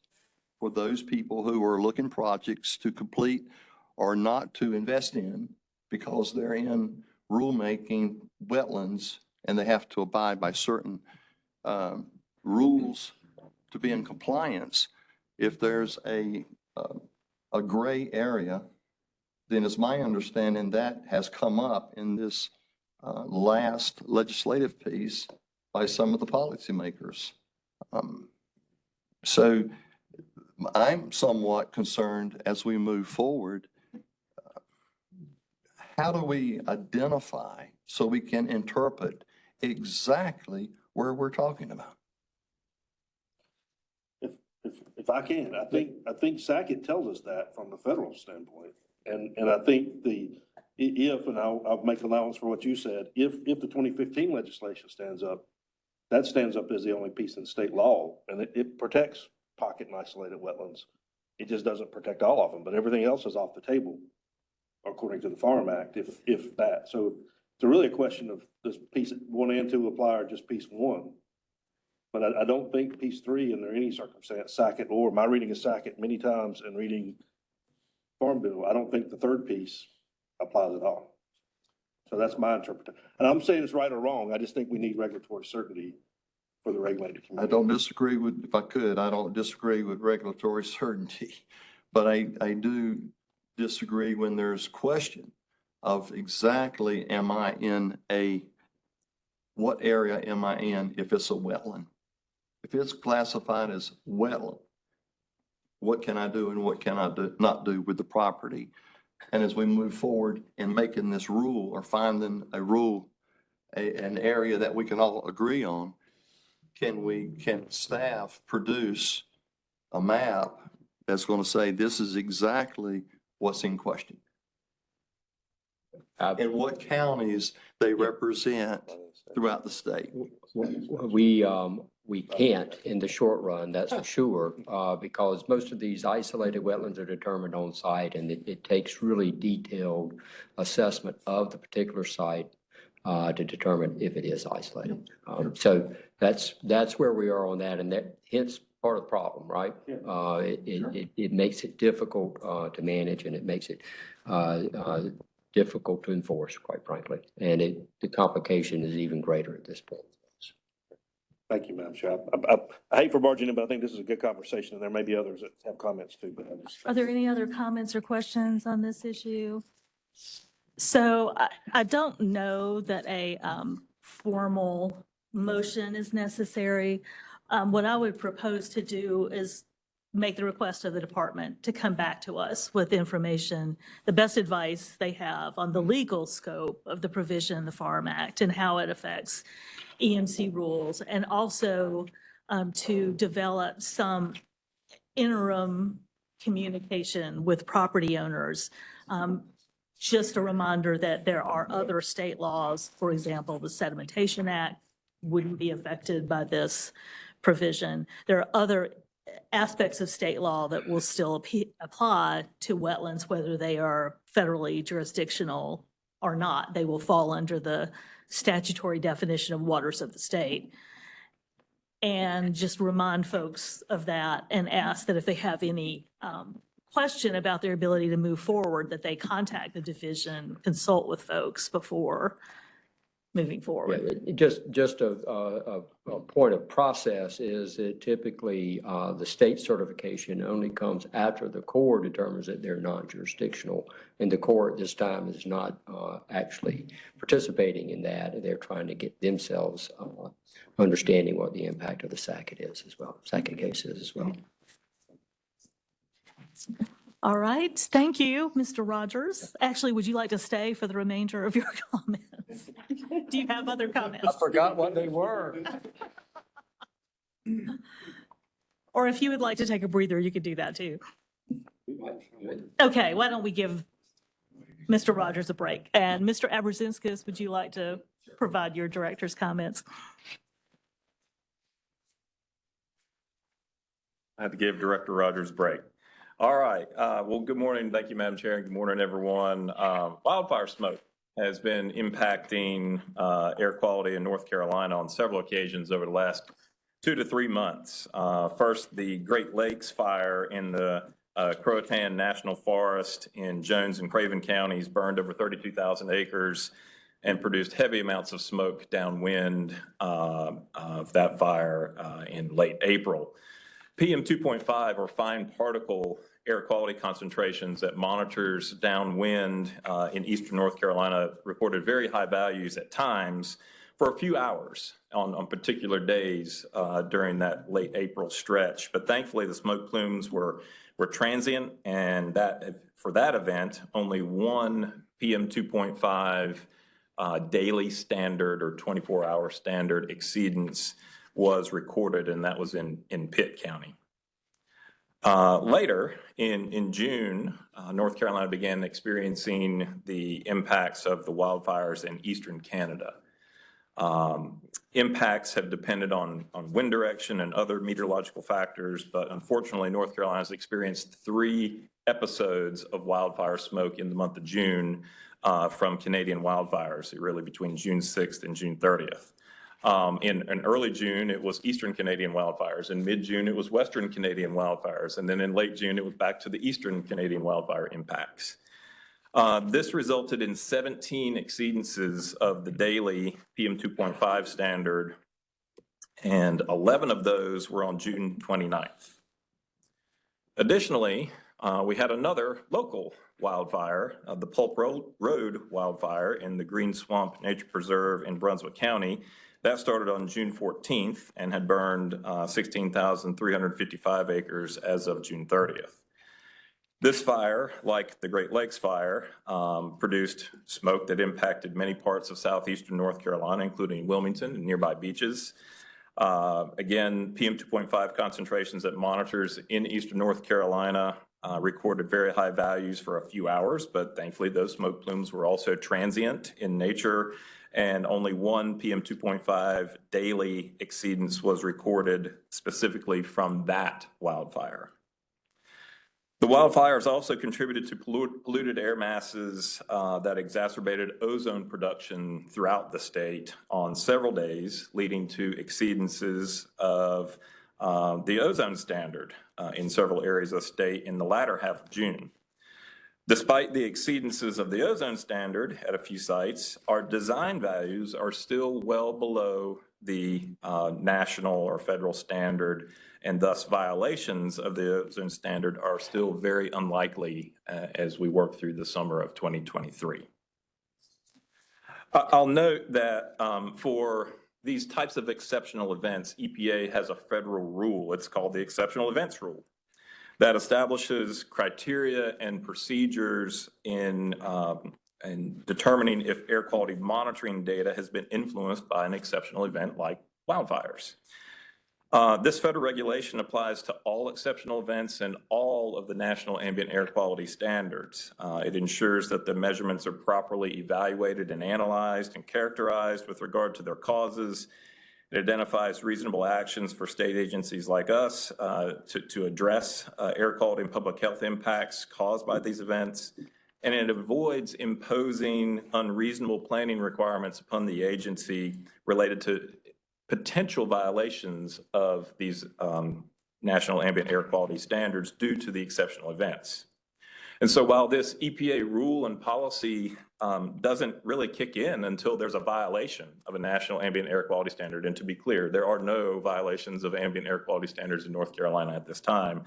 for those people who are looking projects to complete or not to invest in because they're in rulemaking wetlands and they have to abide by certain rules to be in compliance. If there's a gray area then it's my understanding that has come up in this last legislative piece by some of the policymakers. So I'm somewhat concerned as we move forward. How do we identify so we can interpret exactly where we're talking about?
If I can, I think Sackett tells us that from the federal standpoint. And I think if, and I'll make allowance for what you said, if the 2015 legislation stands up, that stands up as the only piece in state law, and it protects pocket and isolated wetlands. It just doesn't protect all of them, but everything else is off the table, according to the Farm Act, if that. So it's really a question of does piece 1 and 2 apply or just piece 1? But I don't think piece 3 under any circumstance, Sackett, or my reading of Sackett many times and reading Farm Bill, I don't think the third piece applies at all. So that's my interpretation. And I'm saying it's right or wrong. I just think we need regulatory certainty for the regulated community.
I don't disagree with, if I could, I don't disagree with regulatory certainty, but I do disagree when there's question of exactly am I in what area am I in if it's a wetland? If it's classified as wetland, what can I do and what can I not do with the property? And as we move forward in making this rule or finding a rule, an area that we can all agree on, can staff produce a map that's going to say this is exactly what's in question? And what counties they represent throughout the state?
We can't in the short run, that's for sure, because most of these isolated wetlands are determined on site, and it takes really detailed assessment of the particular site to determine if it is isolated. So that's where we are on that, and that hence part of the problem, right? It makes it difficult to manage, and it makes it difficult to enforce, quite frankly. And the complication is even greater at this point.
Thank you, Madam Chair. I hate for barging in, but I think this is a good conversation, and there may be others that have comments too, but I just.
Are there any other comments or questions on this issue? So I don't know that a formal motion is necessary. What I would propose to do is make the request of the department to come back to us with information, the best advice they have on the legal scope of the provision in the Farm Act and how it affects EMC rules, and also to develop some interim communication with property owners. Just a reminder that there are other state laws, for example, the Sedimentation Act wouldn't be affected by this provision. There are other aspects of state law that will still apply to wetlands, whether they are federally jurisdictional or not. They will fall under the statutory definition of waters of the state. And just remind folks of that and ask that if they have any question about their ability to move forward, that they contact the division, consult with folks before moving forward.
Yeah, just a point of process is that typically the state certification only comes after the Corps determines that they're non-jurisdictional. And the Corps at this time is not actually participating in that. They're trying to get themselves understanding what the impact of the Sackett is as well, Sackett case is as well.
All right, thank you, Mr. Rogers. Actually, would you like to stay for the remainder of your comments? Do you have other comments?
I forgot what they were.
Or if you would like to take a breather, you could do that too. Okay, why don't we give Mr. Rogers a break? And Mr. Abrazinskis, would you like to provide your director's comments?
I had to give Director Rogers a break. All right. Well, good morning. Thank you, Madam Chair. Good morning, everyone. Wildfire smoke has been impacting air quality in North Carolina on several occasions over the last 2 to 3 months. First, the Great Lakes fire in the Croatan National Forest in Jones and Craven counties burned over 32,000 acres and produced heavy amounts of smoke downwind of that fire in late April. PM 2.5, or fine particle air quality concentrations that monitors downwind in eastern North Carolina reported very high values at times for a few hours on particular days during that late April stretch. But thankfully, the smoke plumes were transient, and for that event, only one PM 2.5 daily standard or 24-hour standard exceedance was recorded, and that was in Pitt County. Later in June, North Carolina began experiencing the impacts of the wildfires in eastern Canada. Impacts have depended on wind direction and other meteorological factors, but unfortunately, North Carolina has experienced 3 episodes of wildfire smoke in the month of June from Canadian wildfires, really between June 6th and June 30th. In early June, it was Eastern Canadian wildfires. In mid-June, it was Western Canadian wildfires. And then in late June, it was back to the Eastern Canadian wildfire impacts. This resulted in 17 exceedances of the daily PM 2.5 standard, and 11 of those were on June 29th. Additionally, we had another local wildfire, the Pulp Road wildfire in the Green Swamp Nature Preserve in Brunswick County. That started on June 14th and had burned 16,355 acres as of June 30th. This fire, like the Great Lakes fire, produced smoke that impacted many parts of southeastern North Carolina, including Wilmington and nearby beaches. Again, PM 2.5 concentrations that monitors in eastern North Carolina recorded very high values for a few hours, but thankfully those smoke plumes were also transient in nature, and only one PM 2.5 daily exceedance was recorded specifically from that wildfire. The wildfires also contributed to polluted air masses that exacerbated ozone production throughout the state on several days, leading to exceedances of the ozone standard in several areas of the state in the latter half of June. Despite the exceedances of the ozone standard at a few sites, our design values are still well below the national or federal standard, and thus violations of the ozone standard are still very unlikely as we work through the summer of 2023. I'll note that for these types of exceptional events, EPA has a federal rule. It's called the Exceptional Events Rule that establishes criteria and procedures in determining if air quality monitoring data has been influenced by an exceptional event like wildfires. This federal regulation applies to all exceptional events and all of the national ambient air quality standards. It ensures that the measurements are properly evaluated and analyzed and characterized with regard to their causes. It identifies reasonable actions for state agencies like us to address air quality and public health impacts caused by these events. And it avoids imposing unreasonable planning requirements upon the agency related to potential violations of these national ambient air quality standards due to the exceptional events. And so while this EPA rule and policy doesn't really kick in until there's a violation of a national ambient air quality standard, and to be clear, there are no violations of ambient air quality standards in North Carolina at this time,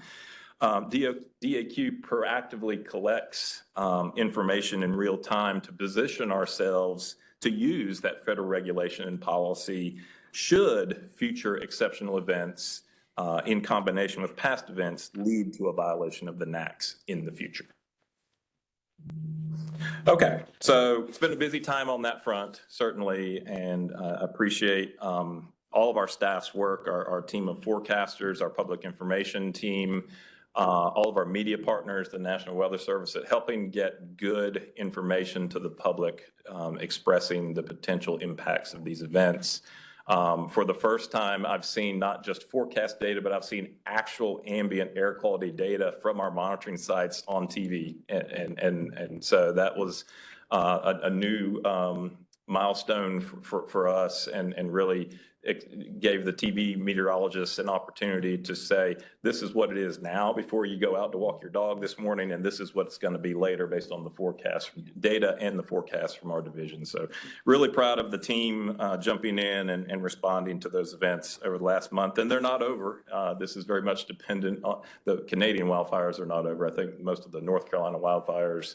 DAQ proactively collects information in real time to position ourselves to use that federal regulation and policy should future exceptional events in combination with past events lead to a violation of the NAAQS in the future. Okay, so it's been a busy time on that front, certainly, and appreciate all of our staff's work, our team of forecasters, our public information team, all of our media partners, the National Weather Service, at helping get good information to the public, expressing the potential impacts of these events. For the first time, I've seen not just forecast data, but I've seen actual ambient air quality data from our monitoring sites on TV. And so that was a new milestone for us and really it gave the TV meteorologists an opportunity to say, this is what it is now before you go out to walk your dog this morning, and this is what it's going to be later based on the forecast data and the forecast from our division. So really proud of the team jumping in and responding to those events over the last month. And they're not over. This is very much dependent on the Canadian wildfires are not over. I think most of the North Carolina wildfires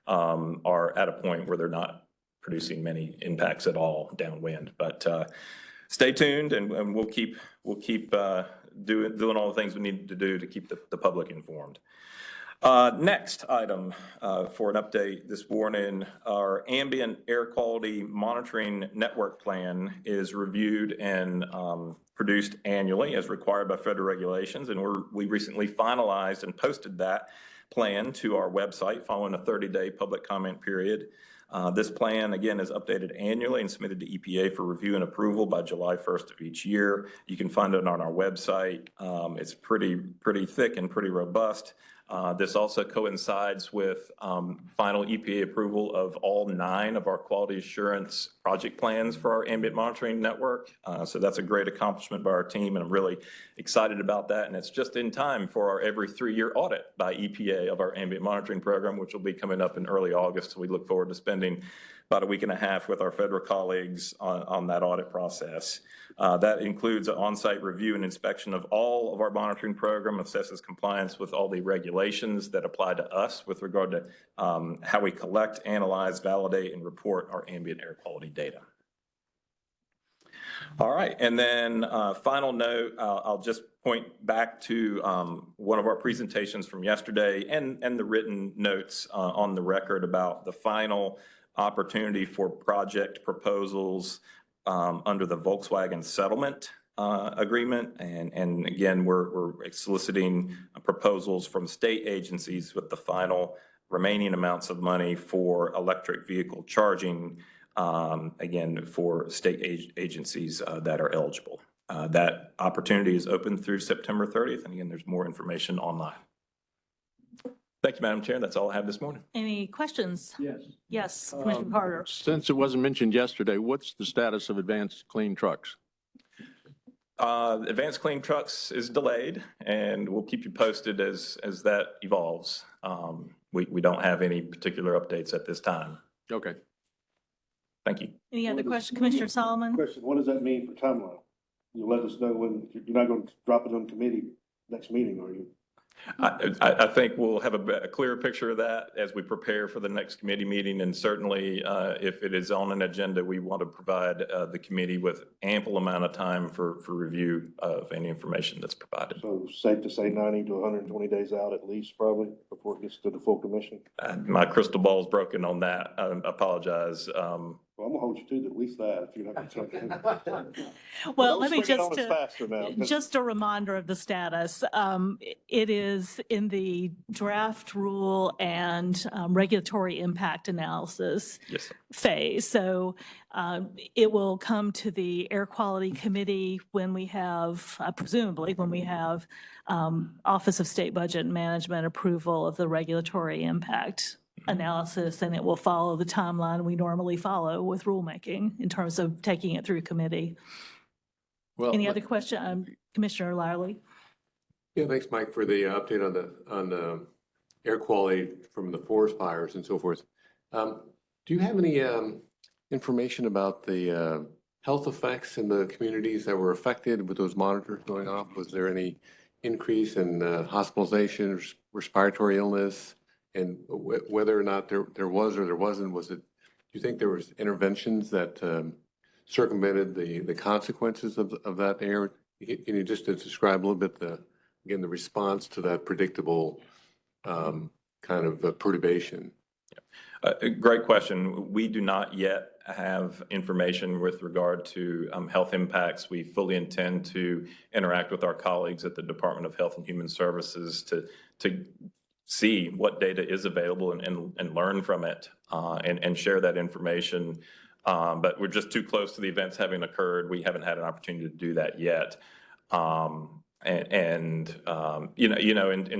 are at a point where they're not producing many impacts at all downwind. But stay tuned, and we'll keep doing all the things we need to do to keep the public informed. Next item for an update this morning, our ambient air quality monitoring network plan is reviewed and produced annually as required by federal regulations, and we recently finalized and posted that plan to our website following a 30-day public comment period. This plan, again, is updated annually and submitted to EPA for review and approval by July 1st of each year. You can find it on our website. It's pretty thick and pretty robust. This also coincides with final EPA approval of all 9 of our quality assurance project plans for our ambient monitoring network. So that's a great accomplishment by our team, and I'm really excited about that. And it's just in time for our every 3-year audit by EPA of our ambient monitoring program, which will be coming up in early August. So we look forward to spending about a week and a half with our federal colleagues on that audit process. That includes an on-site review and inspection of all of our monitoring program, assesses compliance with all the regulations that apply to us with regard to how we collect, analyze, validate, and report our ambient air quality data. All right, and then final note, I'll just point back to one of our presentations from yesterday and the written notes on the record about the final opportunity for project proposals under the Volkswagen settlement agreement. And again, we're soliciting proposals from state agencies with the final remaining amounts of money for electric vehicle charging, again, for state agencies that are eligible. That opportunity is open through September 30th. And again, there's more information online. Thank you, Madam Chair. That's all I have this morning.
Any questions?
Yes.
Yes, Commissioner Carter.
Since it wasn't mentioned yesterday, what's the status of advanced clean trucks?
Advanced Clean Trucks is delayed, and we'll keep you posted as that evolves. We don't have any particular updates at this time.
Okay.
Thank you.
Any other questions, Commissioner Solomon?
Question, what does that mean for timeline? You'll let us know when, you're not going to drop it on committee next meeting, are you?
I think we'll have a clearer picture of that as we prepare for the next committee meeting. And certainly, if it is on an agenda, we want to provide the committee with ample amount of time for review of any information that's provided.
So safe to say 90 to 120 days out at least, probably, before it gets to the full commission?
My crystal ball is broken on that. I apologize.
Well, I'm gonna hold you to at least that if you're not gonna tell me.
Well, let me
Let's bring it on faster now.
just a reminder of the status. It is in the draft rule and regulatory impact analysis
Yes, sir.
phase. So it will come to the Air Quality Committee when we have, presumably, when we have Office of State Budget and Management approval of the regulatory impact analysis, and it will follow the timeline we normally follow with rulemaking in terms of taking it through committee.
Well,
Any other question, Commissioner Liley?
Yeah, thanks, Mike, for the update on the air quality from the forest fires and so forth. Do you have any information about the health effects in the communities that were affected with those monitors going off? Was there any increase in hospitalizations, respiratory illness? And whether or not there was or there wasn't, do you think there was interventions that circumvented the consequences of that air? Can you just describe a little bit again, the response to that predictable kind of perturbation?
Great question. We do not yet have information with regard to health impacts. We fully intend to interact with our colleagues at the Department of Health and Human Services to see what data is available and learn from it and share that information. But we're just too close to the events having occurred. We haven't had an opportunity to do that yet. In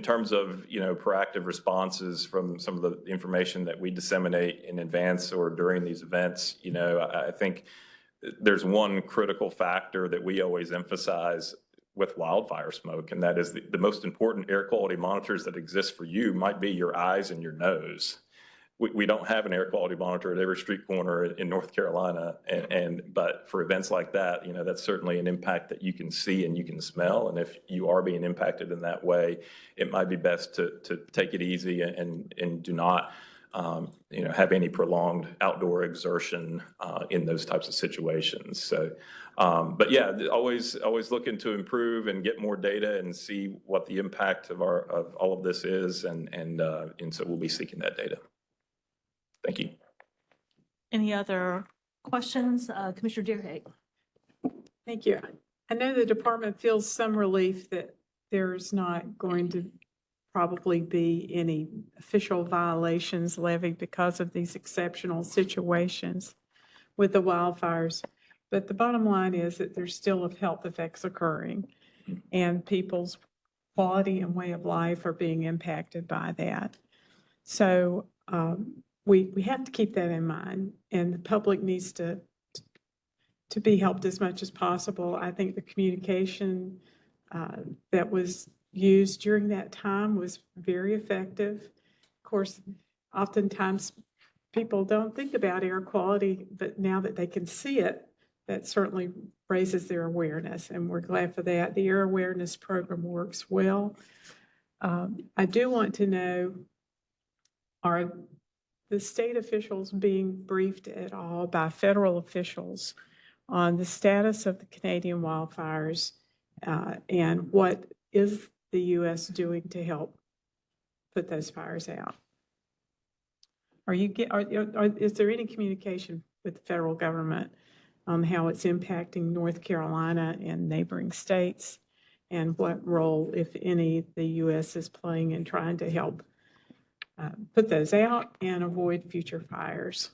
terms of, proactive responses from some of the information that we disseminate in advance or during these events, I think there's one critical factor that we always emphasize with wildfire smoke, and that is the most important air quality monitors that exist for you might be your eyes and your nose. We don't have an air quality monitor at every street corner in North Carolina, but for events like that, that's certainly an impact that you can see and you can smell. And if you are being impacted in that way, it might be best to take it easy and do not, have any prolonged outdoor exertion in those types of situations. So, but yeah, always looking to improve and get more data and see what the impact of all of this is, and so we'll be seeking that data. Thank you.
Any other questions? Commissioner Deerhake.
Thank you. I know the department feels some relief that there's not going to probably be any official violations levied because of these exceptional situations with the wildfires. But the bottom line is that there's still health effects occurring, and people's quality and way of life are being impacted by that. So we have to keep that in mind, and the public needs to be helped as much as possible. I think the communication that was used during that time was very effective. Of course, oftentimes people don't think about air quality, but now that they can see it, that certainly raises their awareness, and we're glad for that. The air awareness program works well. I do want to know, are the state officials being briefed at all by federal officials on the status of the Canadian wildfires and what is the U.S. doing to help put those fires out? Is there any communication with the federal government on how it's impacting North Carolina and neighboring states, and what role, if any, the U.S. is playing in trying to help put those out and avoid future fires?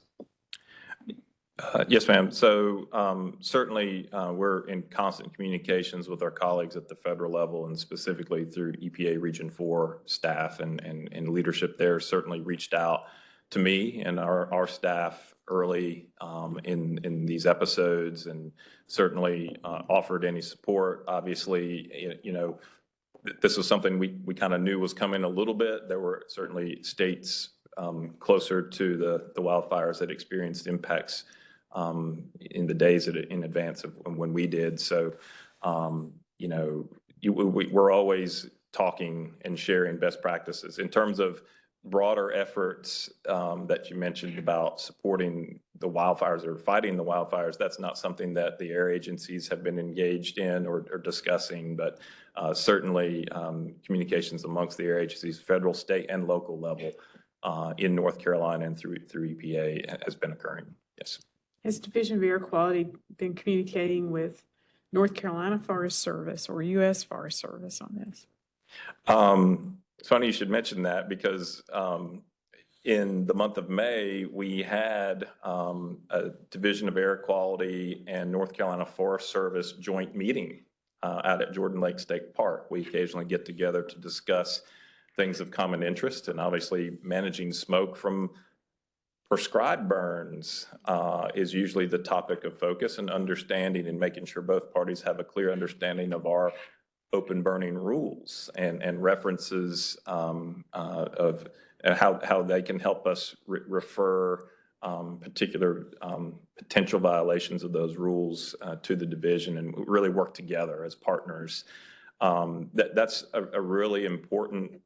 Yes, ma'am. So certainly we're in constant communications with our colleagues at the federal level, and specifically through EPA Region 4 staff and leadership there certainly reached out to me and our staff early in these episodes, and certainly offered any support. Obviously, this was something we kind of knew was coming a little bit. There were certainly states closer to the wildfires that experienced impacts in the days in advance of when we did. So, we're always talking and sharing best practices. In terms of broader efforts that you mentioned about supporting the wildfires or fighting the wildfires, that's not something that the air agencies have been engaged in or discussing, but certainly communications amongst the air agencies, federal, state, and local level in North Carolina and through EPA has been occurring. Yes.
Has Division of Air Quality been communicating with North Carolina Forest Service or U.S. Forest Service on this?
It's funny you should mention that, because in the month of May, we had a Division of Air Quality and North Carolina Forest Service joint meeting out at Jordan Lake State Park. We occasionally get together to discuss things of common interest, and obviously managing smoke from prescribed burns is usually the topic of focus, and understanding and making sure both parties have a clear understanding of our open burning rules and references of how they can help us refer particular potential violations of those rules to the division, and really work together as partners. That's a really important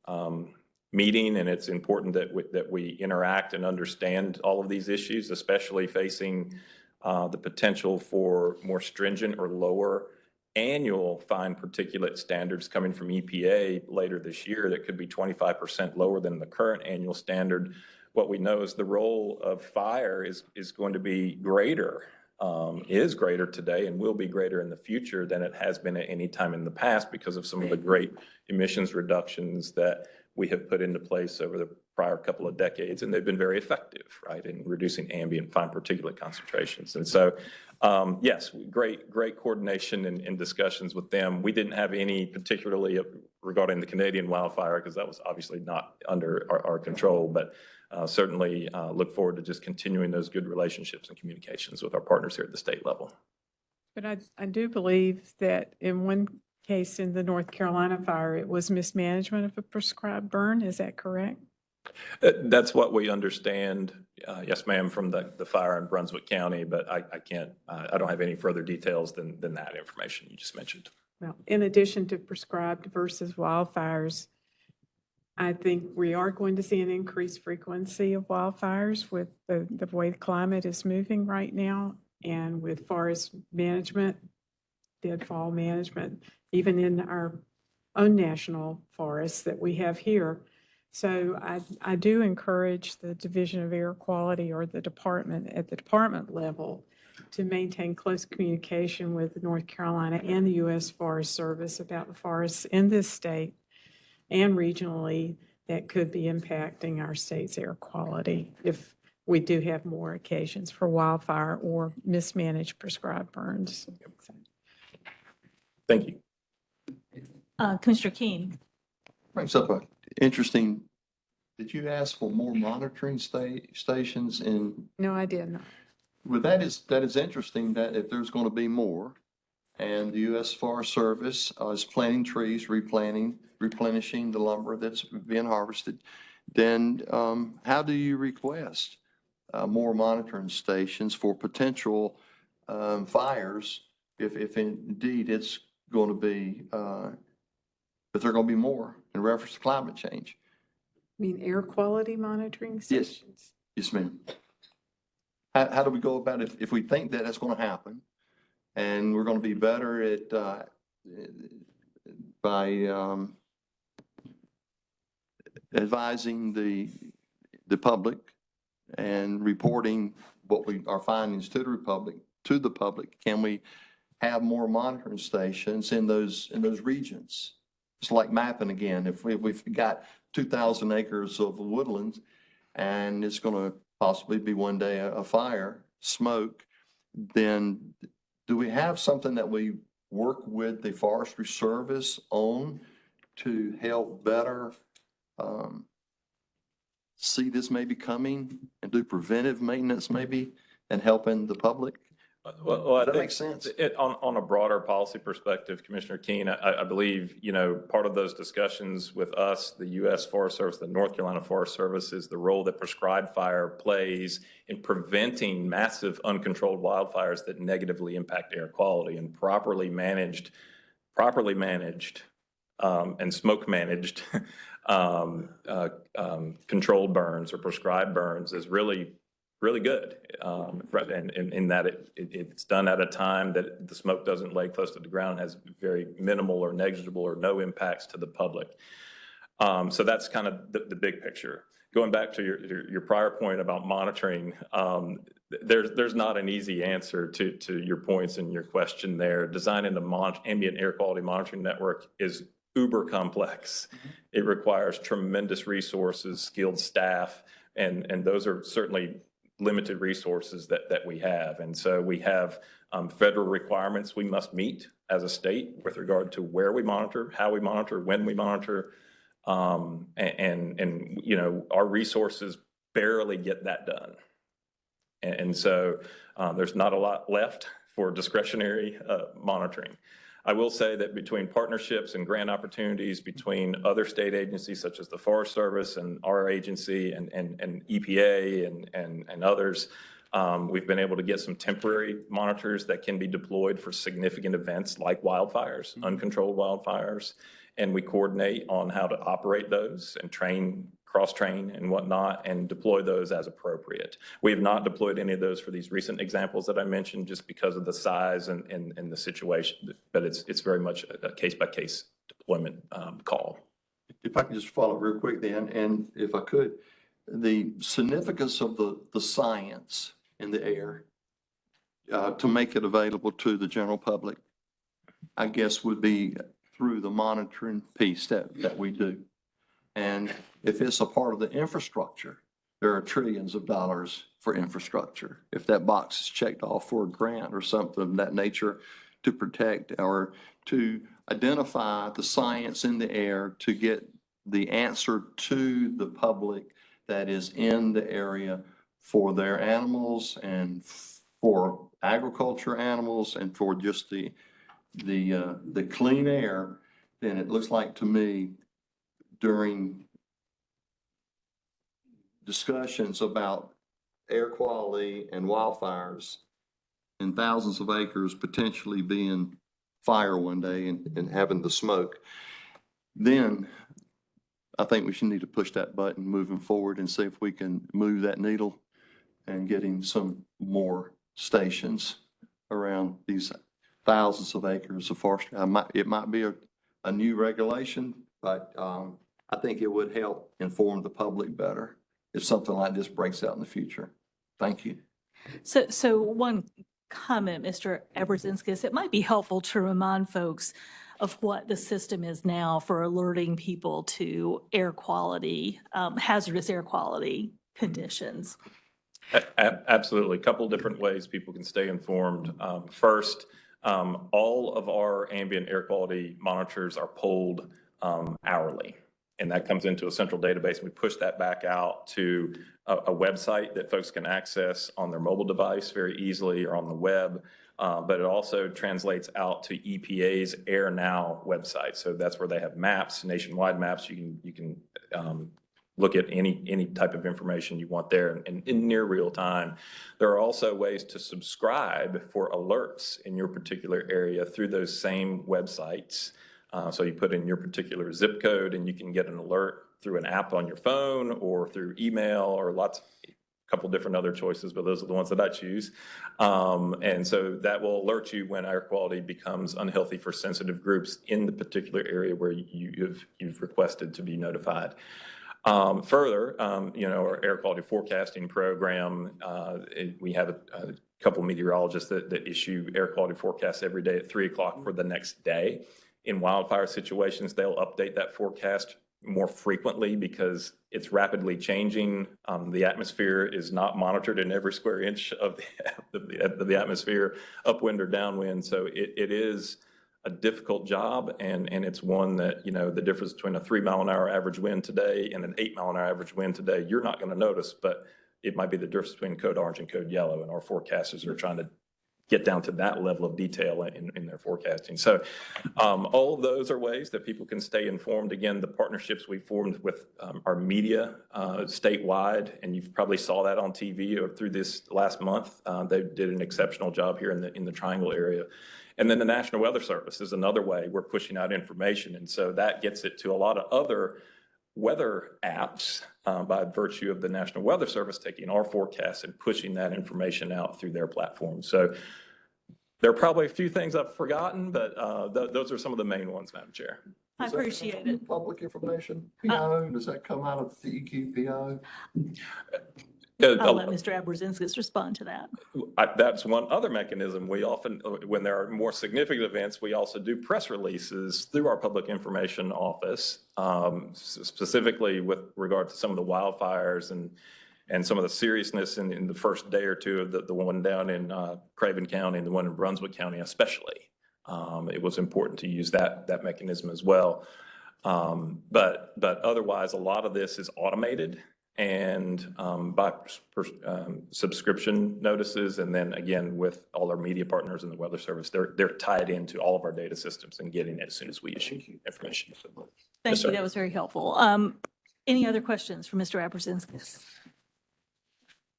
meeting, and it's important that we interact and understand all of these issues, especially facing the potential for more stringent or lower annual fine particulate standards coming from EPA later this year that could be 25% lower than the current annual standard. What we know is the role of fire is going to be greater, is greater today, and will be greater in the future than it has been at any time in the past, because of some of the great emissions reductions that we have put into place over the prior couple of decades, and they've been very effective, right, in reducing ambient fine particulate concentrations. And so, yes, great coordination and discussions with them. We didn't have any particularly regarding the Canadian wildfire because that was obviously not under our control, but certainly look forward to just continuing those good relationships and communications with our partners here at the state level.
But I do believe that in one case in the North Carolina fire, it was mismanagement of a prescribed burn. Is that correct?
That's what we understand, yes, ma'am, from the fire in Brunswick County, but I can't, I don't have any further details than that information you just mentioned.
Well, in addition to prescribed versus wildfires, I think we are going to see an increased frequency of wildfires with the way the climate is moving right now and with forest management, deadfall management, even in our own national forests that we have here. So I do encourage the Division of Air Quality or the department at the department level to maintain close communication with North Carolina and the U.S. Forest Service about the forests in this state and regionally that could be impacting our state's air quality if we do have more occasions for wildfire or mismanaged prescribed burns.
Thank you.
Commissioner Keen.
Brings up a interesting, did you ask for more monitoring stations in?
No, I did not.
Well, that is interesting that if there's going to be more and the U.S. Forest Service is planting trees, replenishing the lumber that's being harvested, then how do you request more monitoring stations for potential fires if indeed it's going to be, if there are going to be more in reference to climate change?
You mean air quality monitoring stations?
Yes, ma'am. How do we go about it if we think that that's going to happen and we're going to be better at by advising the public and reporting our findings to the public? Can we have more monitoring stations in those regions? It's like mapping again. If we've got 2,000 acres of woodlands and it's going to possibly be one day a fire, smoke, then do we have something that we work with the Forestry Service on to help better see this maybe coming and do preventive maintenance maybe and helping the public?
Well, I
Does that
think
make sense?
On a broader policy perspective, Commissioner Keen, I believe, part of those discussions with us, the U.S. Forest Service, the North Carolina Forest Service, is the role that prescribed fire plays in preventing massive uncontrolled wildfires that negatively impact air quality, and properly managed and smoke managed controlled burns or prescribed burns is really good. And in that it's done at a time that the smoke doesn't lay close to the ground, has very minimal or negligible or no impacts to the public. So that's kind of the big picture. Going back to your prior point about monitoring, there's not an easy answer to your points and your question there. Designing the ambient air quality monitoring network is uber complex. It requires tremendous resources, skilled staff, and those are certainly limited resources that we have. And so we have federal requirements we must meet as a state with regard to where we monitor, how we monitor, when we monitor. And our resources barely get that done. And so there's not a lot left for discretionary monitoring. I will say that between partnerships and grant opportunities between other state agencies such as the Forest Service and our agency and EPA and others, we've been able to get some temporary monitors that can be deployed for significant events like wildfires, uncontrolled wildfires. And we coordinate on how to operate those and cross-train and whatnot, and deploy those as appropriate. We have not deployed any of those for these recent examples that I mentioned just because of the size and the situation, but it's very much a case-by-case deployment call.
If I could just follow real quick then, and if I could, the significance of the science in the air to make it available to the general public, I guess would be through the monitoring piece that we do. And if it's a part of the infrastructure, there are trillions of dollars for infrastructure. If that box is checked off for a grant or something of that nature to protect or to identify the science in the air, to get the answer to the public that is in the area for their animals and for agriculture animals and for just the clean air, then it looks like to me during discussions about air quality and wildfires and thousands of acres potentially being fire one day and having the smoke, then I think we should need to push that button moving forward and see if we can move that needle and getting some more stations around these thousands of acres of forestry. It might be a new regulation, but I think it would help inform the public better if something like this breaks out in the future. Thank you.
So one comment, Mr. Abrazinskis, it might be helpful to remind folks of what the system is now for alerting people to air quality, hazardous air quality conditions.
Absolutely. A couple different ways people can stay informed. First, all of our ambient air quality monitors are polled hourly. And that comes into a central database. We push that back out to a website that folks can access on their mobile device very easily or on the web. But it also translates out to EPA's Air Now website. So that's where they have maps, nationwide maps. You can look at any type of information you want there in near real time. There are also ways to subscribe for alerts in your particular area through those same websites. So you put in your particular zip code and you can get an alert through an app on your phone or through email or a couple different other choices, but those are the ones that I choose. And so that will alert you when air quality becomes unhealthy for sensitive groups in the particular area where you've requested to be notified. Further, our air quality forecasting program, we have a couple meteorologists that issue air quality forecasts every day at 3 o'clock for the next day. In wildfire situations, they'll update that forecast more frequently because it's rapidly changing. The atmosphere is not monitored in every square inch of the atmosphere, upwind or downwind. So it is a difficult job, and it's one that, the difference between a 3 mile an hour average wind today and an 8 mile an hour average wind today, you're not going to notice, but it might be the difference between code orange and code yellow, and our forecasters are trying to get down to that level of detail in their forecasting. So all of those are ways that people can stay informed. Again, the partnerships we formed with our media statewide, and you've probably saw that on TV or through this last month. They did an exceptional job here in the Triangle area. And then the National Weather Service is another way we're pushing out information. And so that gets it to a lot of other weather apps by virtue of the National Weather Service taking our forecasts and pushing that information out through their platform. So there are probably a few things I've forgotten, but those are some of the main ones, Madam Chair.
I appreciate it.
Public information, PO, does that come out of the EQPO?
I'll let Mr. Abrazinskis respond to that.
That's one other mechanism. We often, when there are more significant events, we also do press releases through our public information office, specifically with regard to some of the wildfires and some of the seriousness in the first day or two of the one down in Craven County and the one in Brunswick County especially. It was important to use that mechanism as well. But otherwise, a lot of this is automated and by subscription notices. And then again, with all our media partners in the Weather Service, they're tied into all of our data systems and getting it as soon as we issue information.
Thank you. That was very helpful. Any other questions for Mr. Abrazinskis?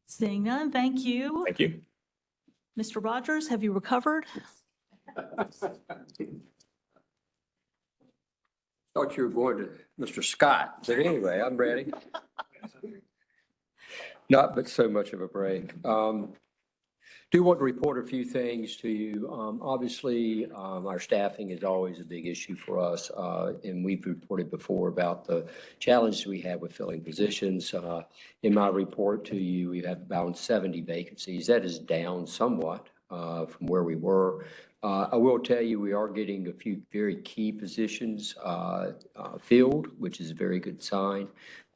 Seeing none, thank you.
Thank you.
Mr. Rogers, have you recovered?
Thought you were going to Mr. Scott, but anyway, I'm ready. Not but so much of a break. Do want to report a few things to you. Obviously, our staffing is always a big issue for us, and we've reported before about the challenges we have with filling positions. In my report to you, we have about 70 vacancies. That is down somewhat from where we were, I will tell you, we are getting a few very key positions filled, which is a very good sign.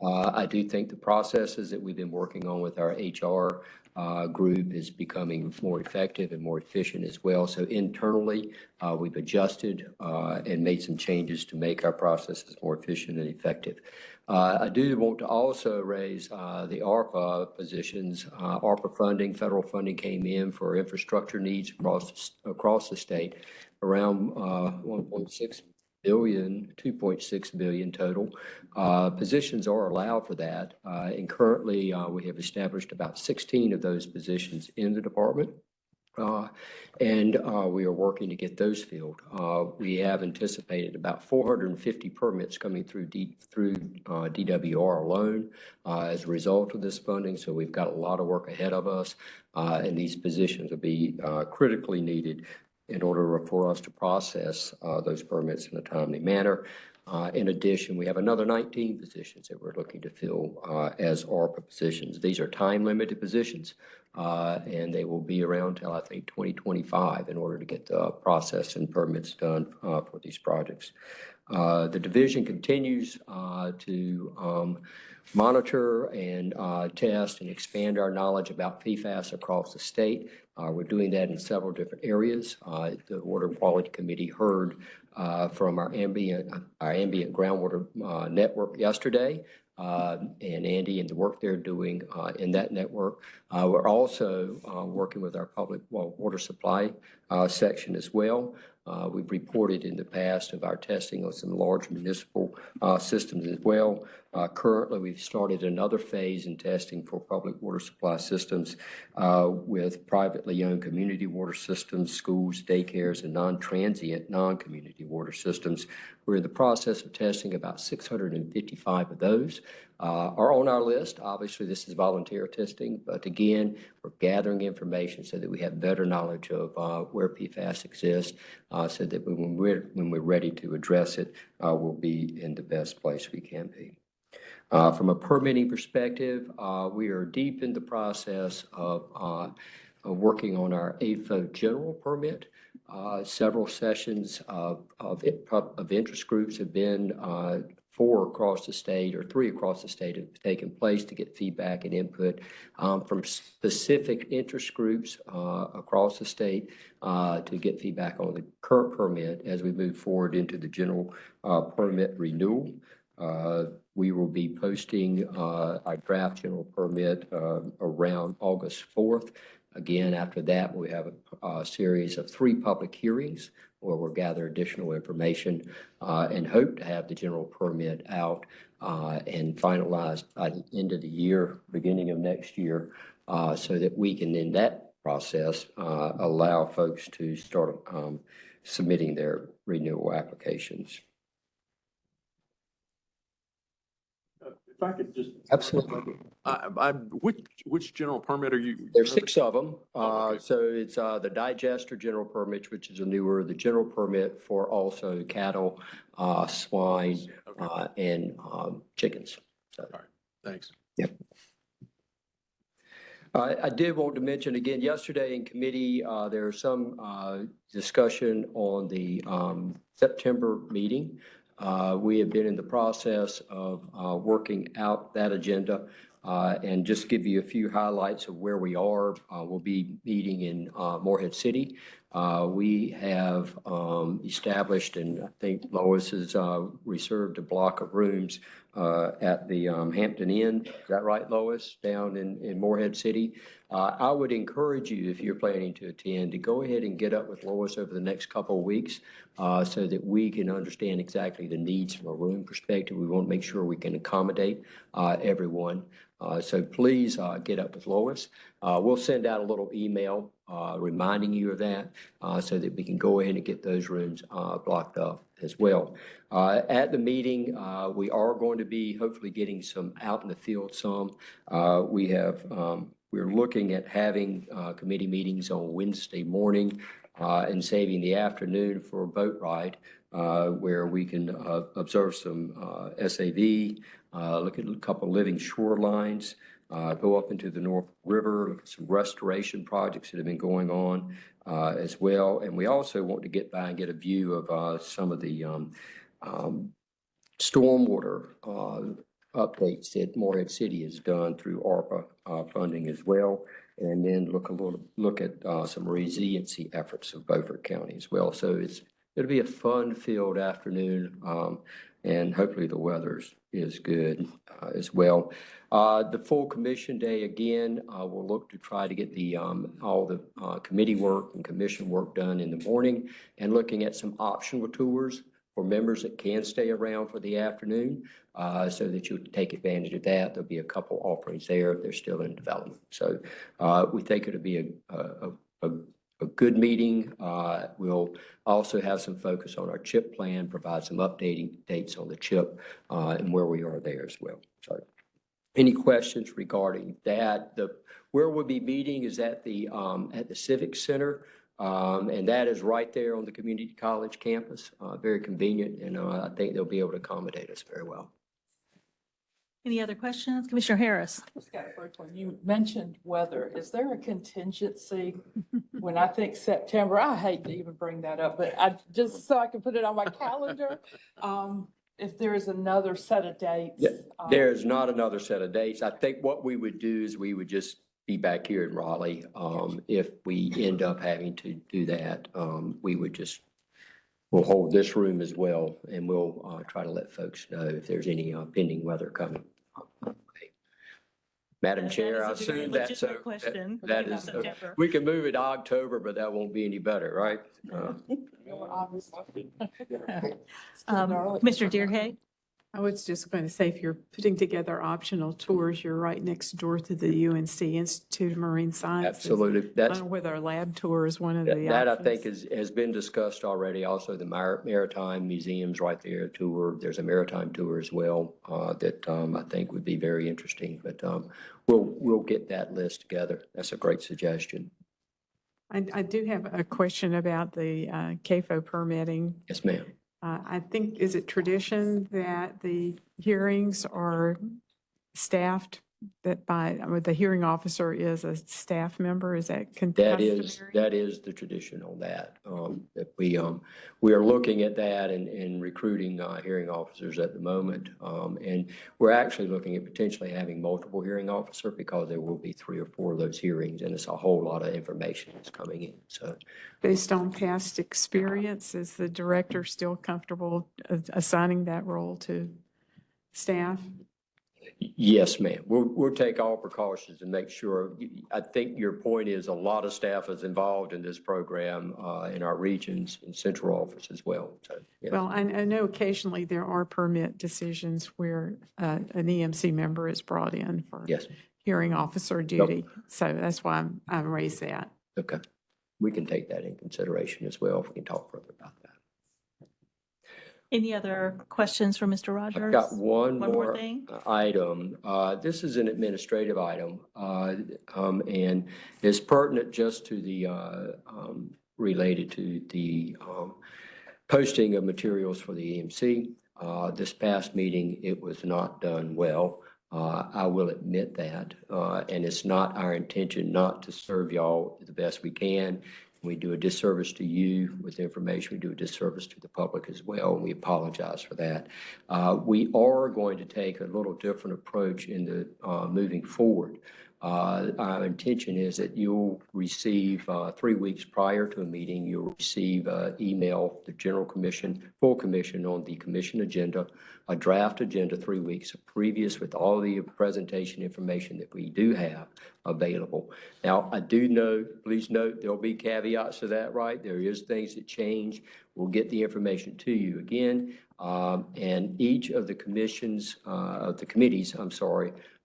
I do think the processes that we've been working on with our HR group is becoming more effective and more efficient as well. So internally, we've adjusted and made some changes to make our processes more efficient and effective. I do want to also raise the ARPA positions. ARPA funding, federal funding came in for infrastructure needs across the state, around 1.6 billion, 2.6 billion total. Positions are allowed for that. And currently, we have established about 16 of those positions in the department. And we are working to get those filled. We have anticipated about 450 permits coming through DWR alone as a result of this funding. So we've got a lot of work ahead of us, and these positions will be critically needed in order for us to process those permits in a timely manner. In addition, we have another 19 positions that we're looking to fill as ARPA positions. These are time-limited positions, and they will be around till, I think, 2025 in order to get the process and permits done for these projects. The division continues to monitor and test and expand our knowledge about PFAS across the state. We're doing that in several different areas. The Water Quality Committee heard from our ambient groundwater network yesterday, and Andy and the work they're doing in that network. We're also working with our public water supply section as well. We've reported in the past of our testing of some large municipal systems as well. Currently, we've started another phase in testing for public water supply systems with privately owned community water systems, schools, daycares, and non-transient, non-community water systems. We're in the process of testing about 655 of those. Are on our list. Obviously, this is volunteer testing, but again, we're gathering information so that we have better knowledge of where PFAS exists, so that when we're ready to address it, we'll be in the best place we can be. From a permitting perspective, we are deep in the process of working on our AFO general permit. Several sessions of interest groups have been 4 across the state or 3 across the state have taken place to get feedback and input from specific interest groups across the state to get feedback on the current permit as we move forward into the general permit renewal. We will be posting our draft general permit around August 4th. Again, after that, we have a series of 3 public hearings where we'll gather additional information and hope to have the general permit out and finalized by the end of the year, beginning of next year, so that we can, in that process, allow folks to start submitting their renewal applications.
If I could just.
Absolutely.
Which general permit are you?
There's 6 of them.
Okay.
So it's the digester general permit, which is a newer, the general permit for also cattle, swine, and chickens. So,
All right, thanks.
yep. I did want to mention again, yesterday in committee, there was some discussion on the September meeting. We have been in the process of working out that agenda and just give you a few highlights of where we are. We'll be meeting in Morehead City. We have established, and I think Lois has reserved a block of rooms at the Hampton Inn. Is that right, Lois? Down in Morehead City. I would encourage you, if you're planning to attend, to go ahead and get up with Lois over the next couple of weeks so that we can understand exactly the needs from a room perspective. We want to make sure we can accommodate everyone. So please get up with Lois. We'll send out a little email reminding you of that so that we can go ahead and get those rooms blocked up as well. At the meeting, we are going to be hopefully getting some out in the field some. We're looking at having committee meetings on Wednesday morning and saving the afternoon for a boat ride where we can observe some SAV, look at a couple of living shorelines, go up into the North River, look at some restoration projects that have been going on as well. And we also want to get by and get a view of some of the stormwater updates that Morehead City has done through ARPA funding as well. And then look at some resiliency efforts of Beaufort County as well. So it'll be a fun-filled afternoon, and hopefully the weather is good as well. The full commission day, again, we'll look to try to get all the committee work and commission work done in the morning, and looking at some optional tours for members that can stay around for the afternoon, so that you take advantage of that. There'll be a couple offerings there if they're still in development. So we think it'll be a good meeting. We'll also have some focus on our CHIP plan, provide some updating dates on the CHIP and where we are there as well. So any questions regarding that? Where we'll be meeting is at the Civic Center. And that is right there on the community college campus, very convenient, and I think they'll be able to accommodate us very well.
Any other questions? Commissioner Harris?
Just got a quick one. You mentioned weather. Is there a contingency when I think September? I hate to even bring that up, but just so I can put it on my calendar. If there is another set of dates.
There's not another set of dates. I think what we would do is we would just be back here in Raleigh. If we end up having to do that, we'll hold this room as well, and we'll try to let folks know if there's any pending weather coming. Madam Chair, I assume that's that is, we can move it to October, but that won't be any better, right?
Commissioner Deerhay?
I was just going to say, if you're putting together optional tours, you're right next door to the UNC Institute of Marine Sciences.
Absolutely.
I don't know whether a lab tour is one of the
That I
options.
think has been discussed already. Also, the Maritime Museum's right there tour. There's a maritime tour as well that I think would be very interesting. But we'll get that list together. That's a great suggestion.
I do have a question about the CAFO permitting.
Yes, ma'am.
I think, is it tradition that the hearings are staffed, that the hearing officer is a staff member? Is that customary?
That is the tradition on that. That we are looking at that and recruiting hearing officers at the moment. And we're actually looking at potentially having multiple hearing officers, because there will be 3 or 4 of those hearings, and it's a whole lot of information that's coming in. So
Based on past experience, is the director still comfortable assigning that role to staff?
yes, ma'am. We'll take all precautions and make sure. I think your point is a lot of staff is involved in this program in our regions and central office as well. So, yes.
Well, I know occasionally there are permit decisions where an EMC member is brought in for
Yes.
hearing officer duty. So that's why I raised that.
Okay. We can take that in consideration as well, if we can talk further about that.
Any other questions for Mr. Rogers?
I've got one
more
more
thing.
item. This is an administrative item, and is pertinent just to the, related to the posting of materials for the EMC. This past meeting, it was not done well. I will admit that, and it's not our intention not to serve y'all the best we can. We do a disservice to you with information. We do a disservice to the public as well, and we apologize for that. We are going to take a little different approach in the moving forward. Our intention is that you'll receive 3 weeks prior to a meeting, you'll receive email, the General Commission, full commission on the commission agenda, a draft agenda 3 weeks previous with all the presentation information that we do have available. Now, I do know, please note, there'll be caveats to that, right? There is things that change. We'll get the information to you again. And each of the committees,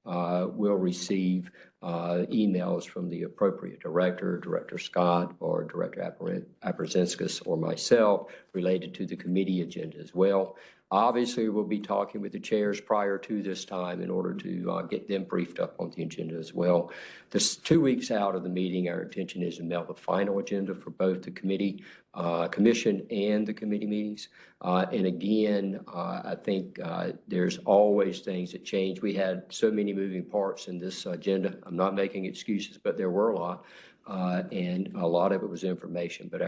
will receive emails from the appropriate director, Director Scott or Director Abrazinskis or myself, related to the committee agenda as well. Obviously, we'll be talking with the chairs prior to this time in order to get them briefed up on the agenda as well. This 2 weeks out of the meeting, our intention is to mail the final agenda for both the commission and the committee meetings. And again, I think there's always things that change. We had so many moving parts in this agenda. I'm not making excuses, but there were a lot. And a lot of it was information, but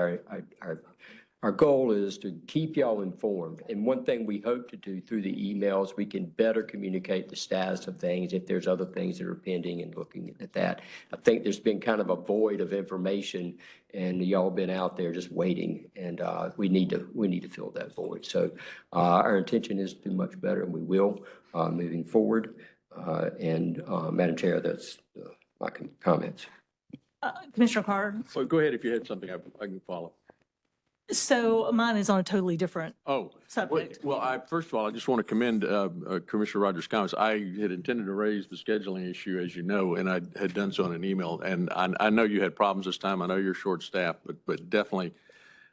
our goal is to keep y'all informed. And one thing we hope to do through the emails, we can better communicate the status of things if there's other things that are pending and looking at that. I think there's been kind of a void of information and y'all been out there just waiting, and we need to fill that void. So our intention is to do much better, and we will moving forward. And Madam Chair, that's my comments.
Commissioner Carter?
Well, go ahead if you had something I can follow.
So mine is on a totally different subject.
Well, first of all, I just want to commend Commissioner Rogers' comments. I had intended to raise the scheduling issue, as you know, and I had done so in an email. And I know you had problems this time. I know you're short-staffed, but definitely,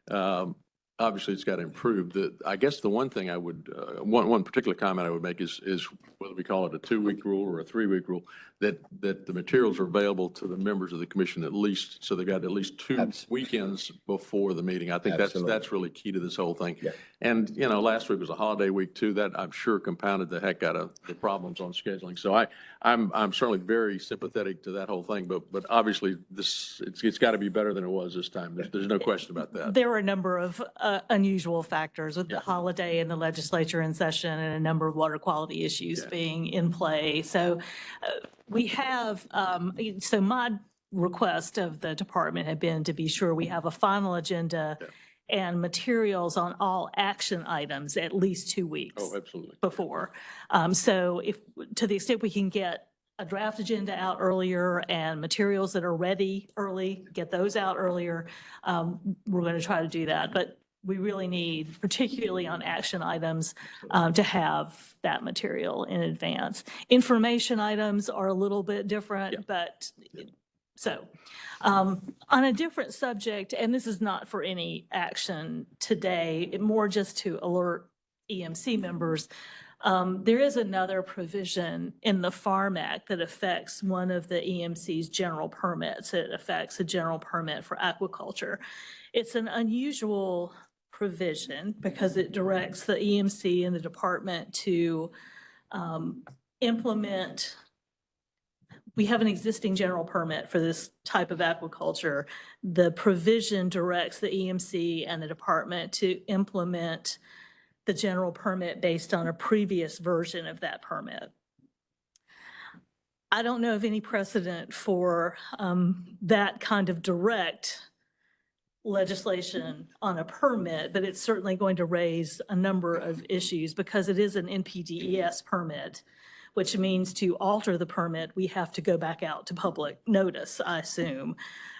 obviously, it's got to improve. I guess the one thing I would, one particular comment I would make is whether we call it a 2-week rule or a 3-week rule, that the materials are available to the members of the commission at least, so they've got at least 2 weekends before the meeting. I think that's really key to this whole thing. Yeah. And, last week was a holiday week too. That I'm sure compounded the heck out of the problems on scheduling. So I'm certainly very sympathetic to that whole thing, but obviously it's got to be better than it was this time. There's no question about that.
There were a number of unusual factors with the holiday and the legislature in session and a number of water quality issues being in play. So we have, so my request of the department had been to be sure we have a final agenda and materials on all action items at least 2 weeks before. So if, to the extent we can get a draft agenda out earlier and materials that are ready early, get those out earlier, we're going to try to do that. But we really need, particularly on action items, to have that material in advance. Information items are a little bit different, but so on a different subject, and this is not for any action today, more just to alert EMC members, there is another provision in the Farm Act that affects one of the EMC's general permits. It affects a general permit for aquaculture. It's an unusual provision because it directs the EMC and the department to implement. We have an existing general permit for this type of aquaculture. The provision directs the EMC and the department to implement the general permit based on a previous version of that permit. I don't know of any precedent for that kind of direct legislation on a permit, but it's certainly going to raise a number of issues because it is an NPDES permit, which means to alter the permit, we have to go back out to public notice, I assume.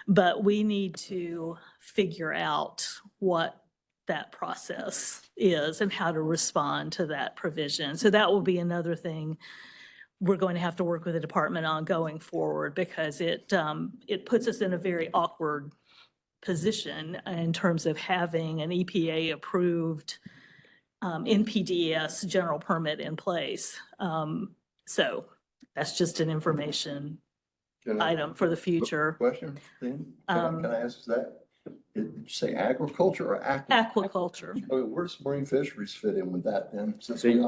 But we need to figure out what that process is and how to respond to that provision. So that will be another thing we're going to have to work with the department on going forward because it puts us in a very awkward position in terms of having an EPA-approved NPDES general permit in place. So that's just an information item for the future.
Question then? Can I ask that? Did you say agriculture or
aquaculture?
Okay, where does marine fisheries fit in with that then?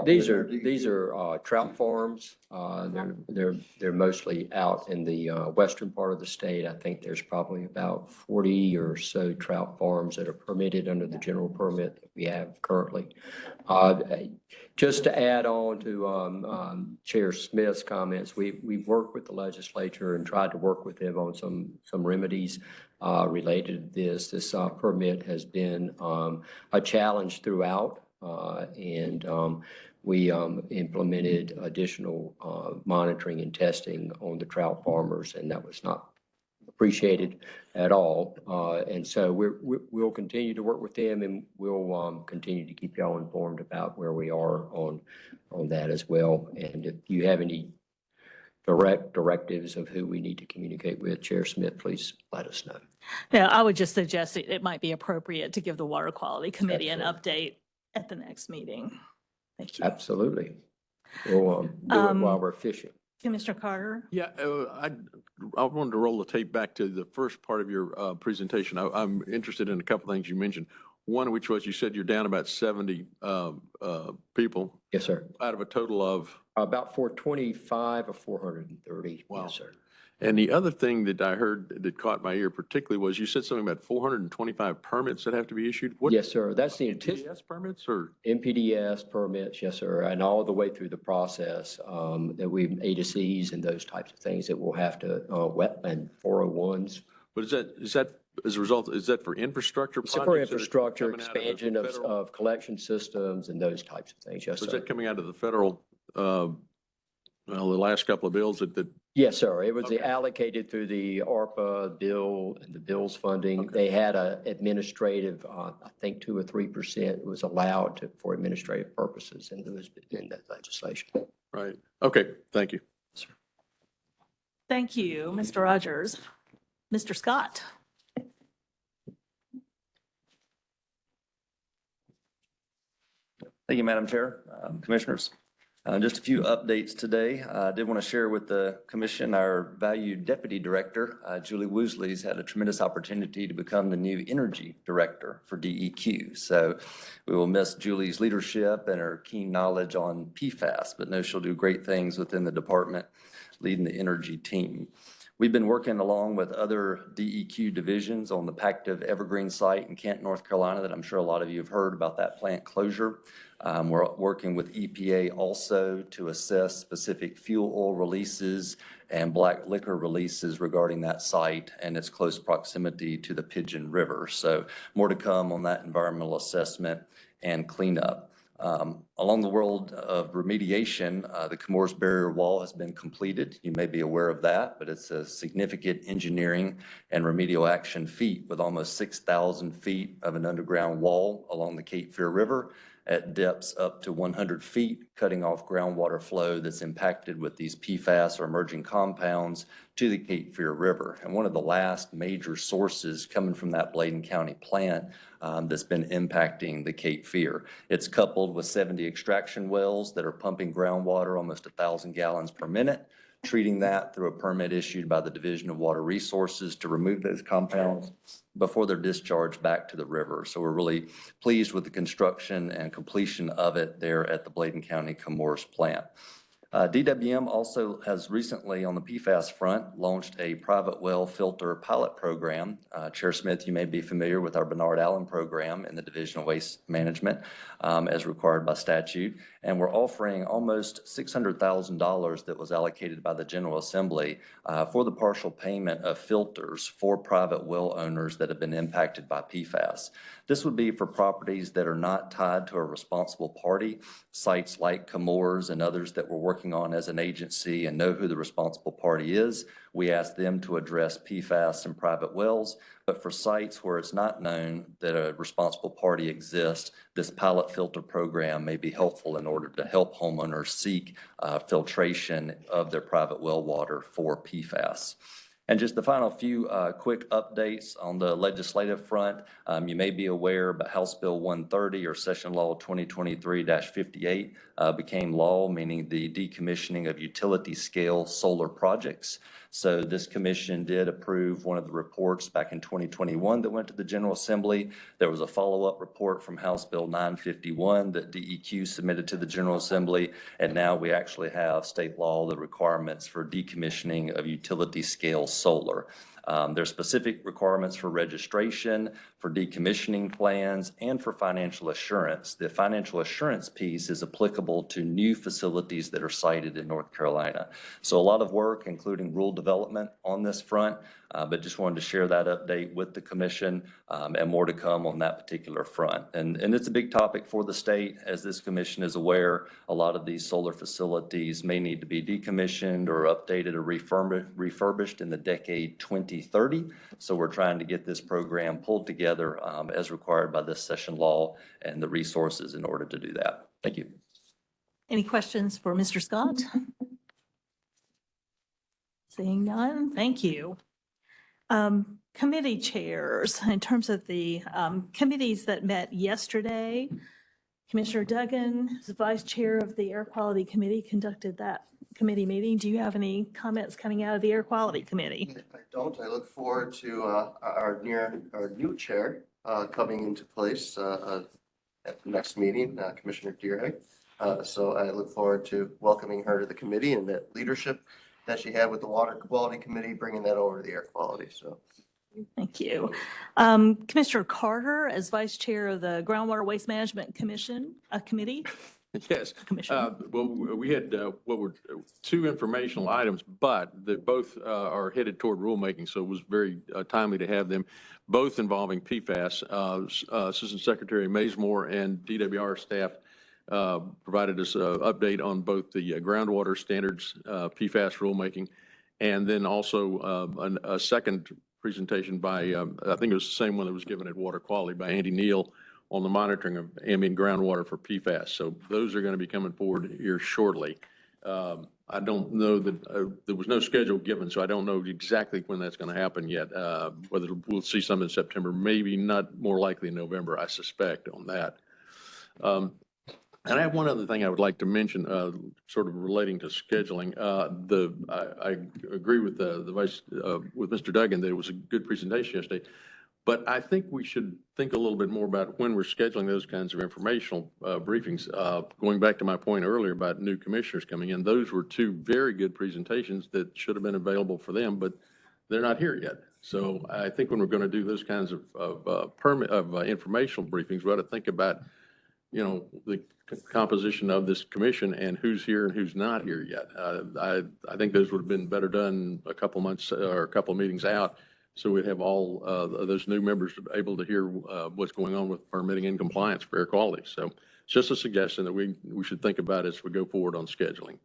These are trout farms. They're mostly out in the western part of the state. I think there's probably about 40 or so trout farms that are permitted under the general permit that we have currently. Just to add on to Chair Smith's comments, we've worked with the legislature and tried to work with them on some remedies related to this. This permit has been a challenge throughout, and we implemented additional monitoring and testing on the trout farmers, and that was not appreciated at all. And so we'll continue to work with them, and we'll continue to keep y'all informed about where we are on that as well. And if you have any directives of who we need to communicate with, Chair Smith, please let us know.
Yeah, I would just suggest it might be appropriate to give the Water Quality Committee an update at the next meeting. Thank you.
Absolutely. We'll do it while we're fishing.
Commissioner Carter?
Yeah, I wanted to roll the tape back to the first part of your presentation. I'm interested in a couple things you mentioned. One of which was you said you're down about 70 people
Yes, sir.
out of a total of.
About 425 or 430.
Wow.
Yes, sir.
And the other thing that I heard that caught my ear particularly was you said something about 425 permits that have to be issued. What?
Yes, sir. That's the anticipation.
NPDES permits or?
NPDES permits, yes, sir, and all the way through the process, that we, A to Cs and those types of things that we'll have to, and 401s.
But is that as a result, is that for infrastructure
So
projects?
for
that are
infrastructure,
coming out of the
expansion of,
federal-
of collection systems and those types of things, yes,
Was
sir.
that coming out of the federal, the last couple of bills that
Yes, sir. It was
Okay.
allocated through the ARPA bill and the bills funding. They had a administrative, I think 2 or 3% was allowed to, for administrative purposes in that legislation.
right? Okay, thank you.
Thank you, Mr. Rogers. Mr. Scott?
Thank you, Madam Chair, Commissioners. Just a few updates today. I did want to share with the Commission our valued Deputy Director, Julie Woosley's had a tremendous opportunity to become the new Energy Director for DEQ. So we will miss Julie's leadership and her keen knowledge on PFAS, but know she'll do great things within the department, leading the energy team. We've been working along with other DEQ divisions on the Pactive Evergreen site in Kent, North Carolina, that I'm sure a lot of you have heard about that plant closure. We're working with EPA also to assess specific fuel oil releases and black liquor releases regarding that site and its close proximity to the Pigeon River. So more to come on that environmental assessment and cleanup. Along the world of remediation, the Camorras Barrier Wall has been completed. You may be aware of that, but it's a significant engineering and remedial action feat with almost 6,000 feet of an underground wall along the Cape Fear River at depths up to 100 feet, cutting off groundwater flow that's impacted with these PFAS or emerging compounds to the Cape Fear River. And one of the last major sources coming from that Bladen County plant that's been impacting the Cape Fear. It's coupled with 70 extraction wells that are pumping groundwater almost 1,000 gallons per minute, treating that through a permit issued by the Division of Water Resources to remove those compounds before they're discharged back to the river. So we're really pleased with the construction and completion of it there at the Bladen County Camorras plant. DWM also has recently, on the PFAS front, launched a private well filter pilot program. Chair Smith, you may be familiar with our Bernard Allen program in the Division of Waste Management as required by statute. And we're offering almost $600,000 that was allocated by the General Assembly for the partial payment of filters for private well owners that have been impacted by PFAS. This would be for properties that are not tied to a responsible party, sites like Camorras and others that we're working on as an agency and know who the responsible party is. We ask them to address PFAS in private wells, but for sites where it's not known that a responsible party exists, this pilot filter program may be helpful in order to help homeowners seek filtration of their private well water for PFAS. And just the final few quick updates on the legislative front. You may be aware, but House Bill 130 or Session Law 2023-58 became law, meaning the decommissioning of utility scale solar projects. So this commission did approve one of the reports back in 2021 that went to the General Assembly. There was a follow-up report from House Bill 951 that DEQ submitted to the General Assembly. And now we actually have state law, the requirements for decommissioning of utility scale solar. There's specific requirements for registration, for decommissioning plans, and for financial assurance. The financial assurance piece is applicable to new facilities that are sited in North Carolina. So a lot of work, including rule development on this front, but just wanted to share that update with the commission and more to come on that particular front. And it's a big topic for the state. As this commission is aware, a lot of these solar facilities may need to be decommissioned or updated or refurbished in the decade 2030. So we're trying to get this program pulled together as required by this session law and the resources in order to do that. Thank you.
Any questions for Mr. Scott? Seeing none, thank you. Committee chairs, in terms of the committees that met yesterday, Commissioner Duggan, as vice chair of the Air Quality Committee, conducted that committee meeting. Do you have any comments coming out of the Air Quality Committee?
I don't. I look forward to our new chair coming into place at the next meeting, Commissioner Deerhead. So I look forward to welcoming her to the committee and that leadership that she had with the Water Quality Committee, bringing that over to the air quality. So
Thank you. Commissioner Carter, as vice chair of the Groundwater Waste Management Committee.
Yes.
Commissioner.
Well, we had what were two informational items, but they both are headed toward rulemaking, so it was very timely to have them, both involving PFAS. Assistant Secretary Mazemore and DWR staff provided us an update on both the groundwater standards, PFAS rulemaking, and then also a second presentation by, I think it was the same one that was given at Water Quality by Andy Neal on the monitoring of ambient groundwater for PFAS. So those are going to be coming forward here shortly. I don't know that there was no schedule given, so I don't know exactly when that's going to happen yet. Whether we'll see some in September, maybe not, more likely in November, I suspect on that. And I have one other thing I would like to mention, sort of relating to scheduling. I agree with with Mr. Duggan that it was a good presentation yesterday, but I think we should think a little bit more about when we're scheduling those kinds of informational briefings. Going back to my point earlier about new commissioners coming in, those were two very good presentations that should have been available for them, but they're not here yet. So I think when we're going to do those kinds of informational briefings, we ought to think about, the composition of this commission and who's here and who's not here yet. I think those would have been better done a couple months or a couple of meetings out, so we'd have all those new members able to hear what's going on with permitting and compliance for air quality. So it's just a suggestion that we should think about as we go forward on scheduling.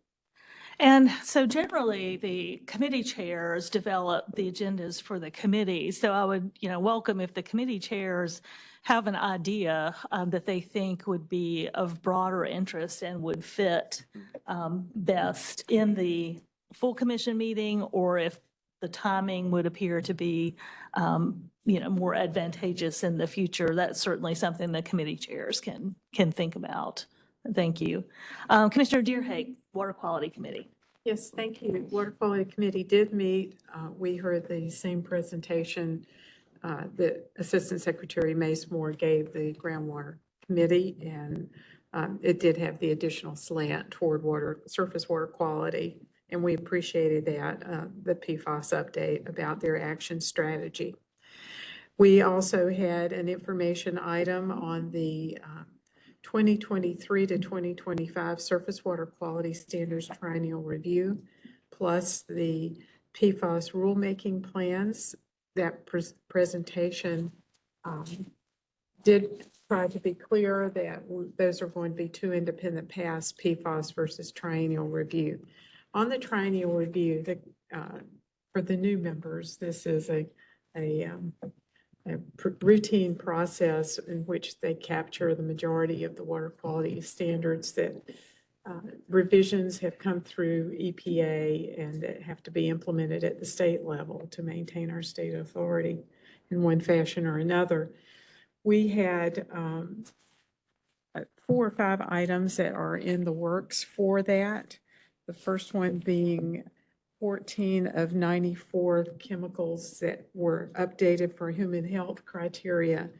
And so generally, the committee chairs develop the agendas for the committee. So I would, welcome if the committee chairs have an idea that they think would be of broader interest and would fit best in the full commission meeting, or if the timing would appear to be, more advantageous in the future. That's certainly something the committee chairs can think about. Thank you. Commissioner Deerhake, Water Quality Committee.
Yes, thank you. Water Quality Committee did meet. We heard the same presentation that Assistant Secretary Mazemore gave the Groundwater Committee, and it did have the additional slant toward surface water quality, and we appreciated that, the PFAS update about their action strategy. We also had an information item on the 2023 to 2025 surface water quality standards triennial review, plus the PFAS rulemaking plans. That presentation did try to be clear that those are going to be two independent paths, PFAS versus triennial review. On the triennial review, for the new members, this is a routine process in which they capture the majority of the water quality standards that revisions have come through EPA and that have to be implemented at the state level to maintain our state authority in one fashion or another. We had 4 or 5 items that are in the works for that. The first one being 14 of 94 chemicals that were updated for human health criteria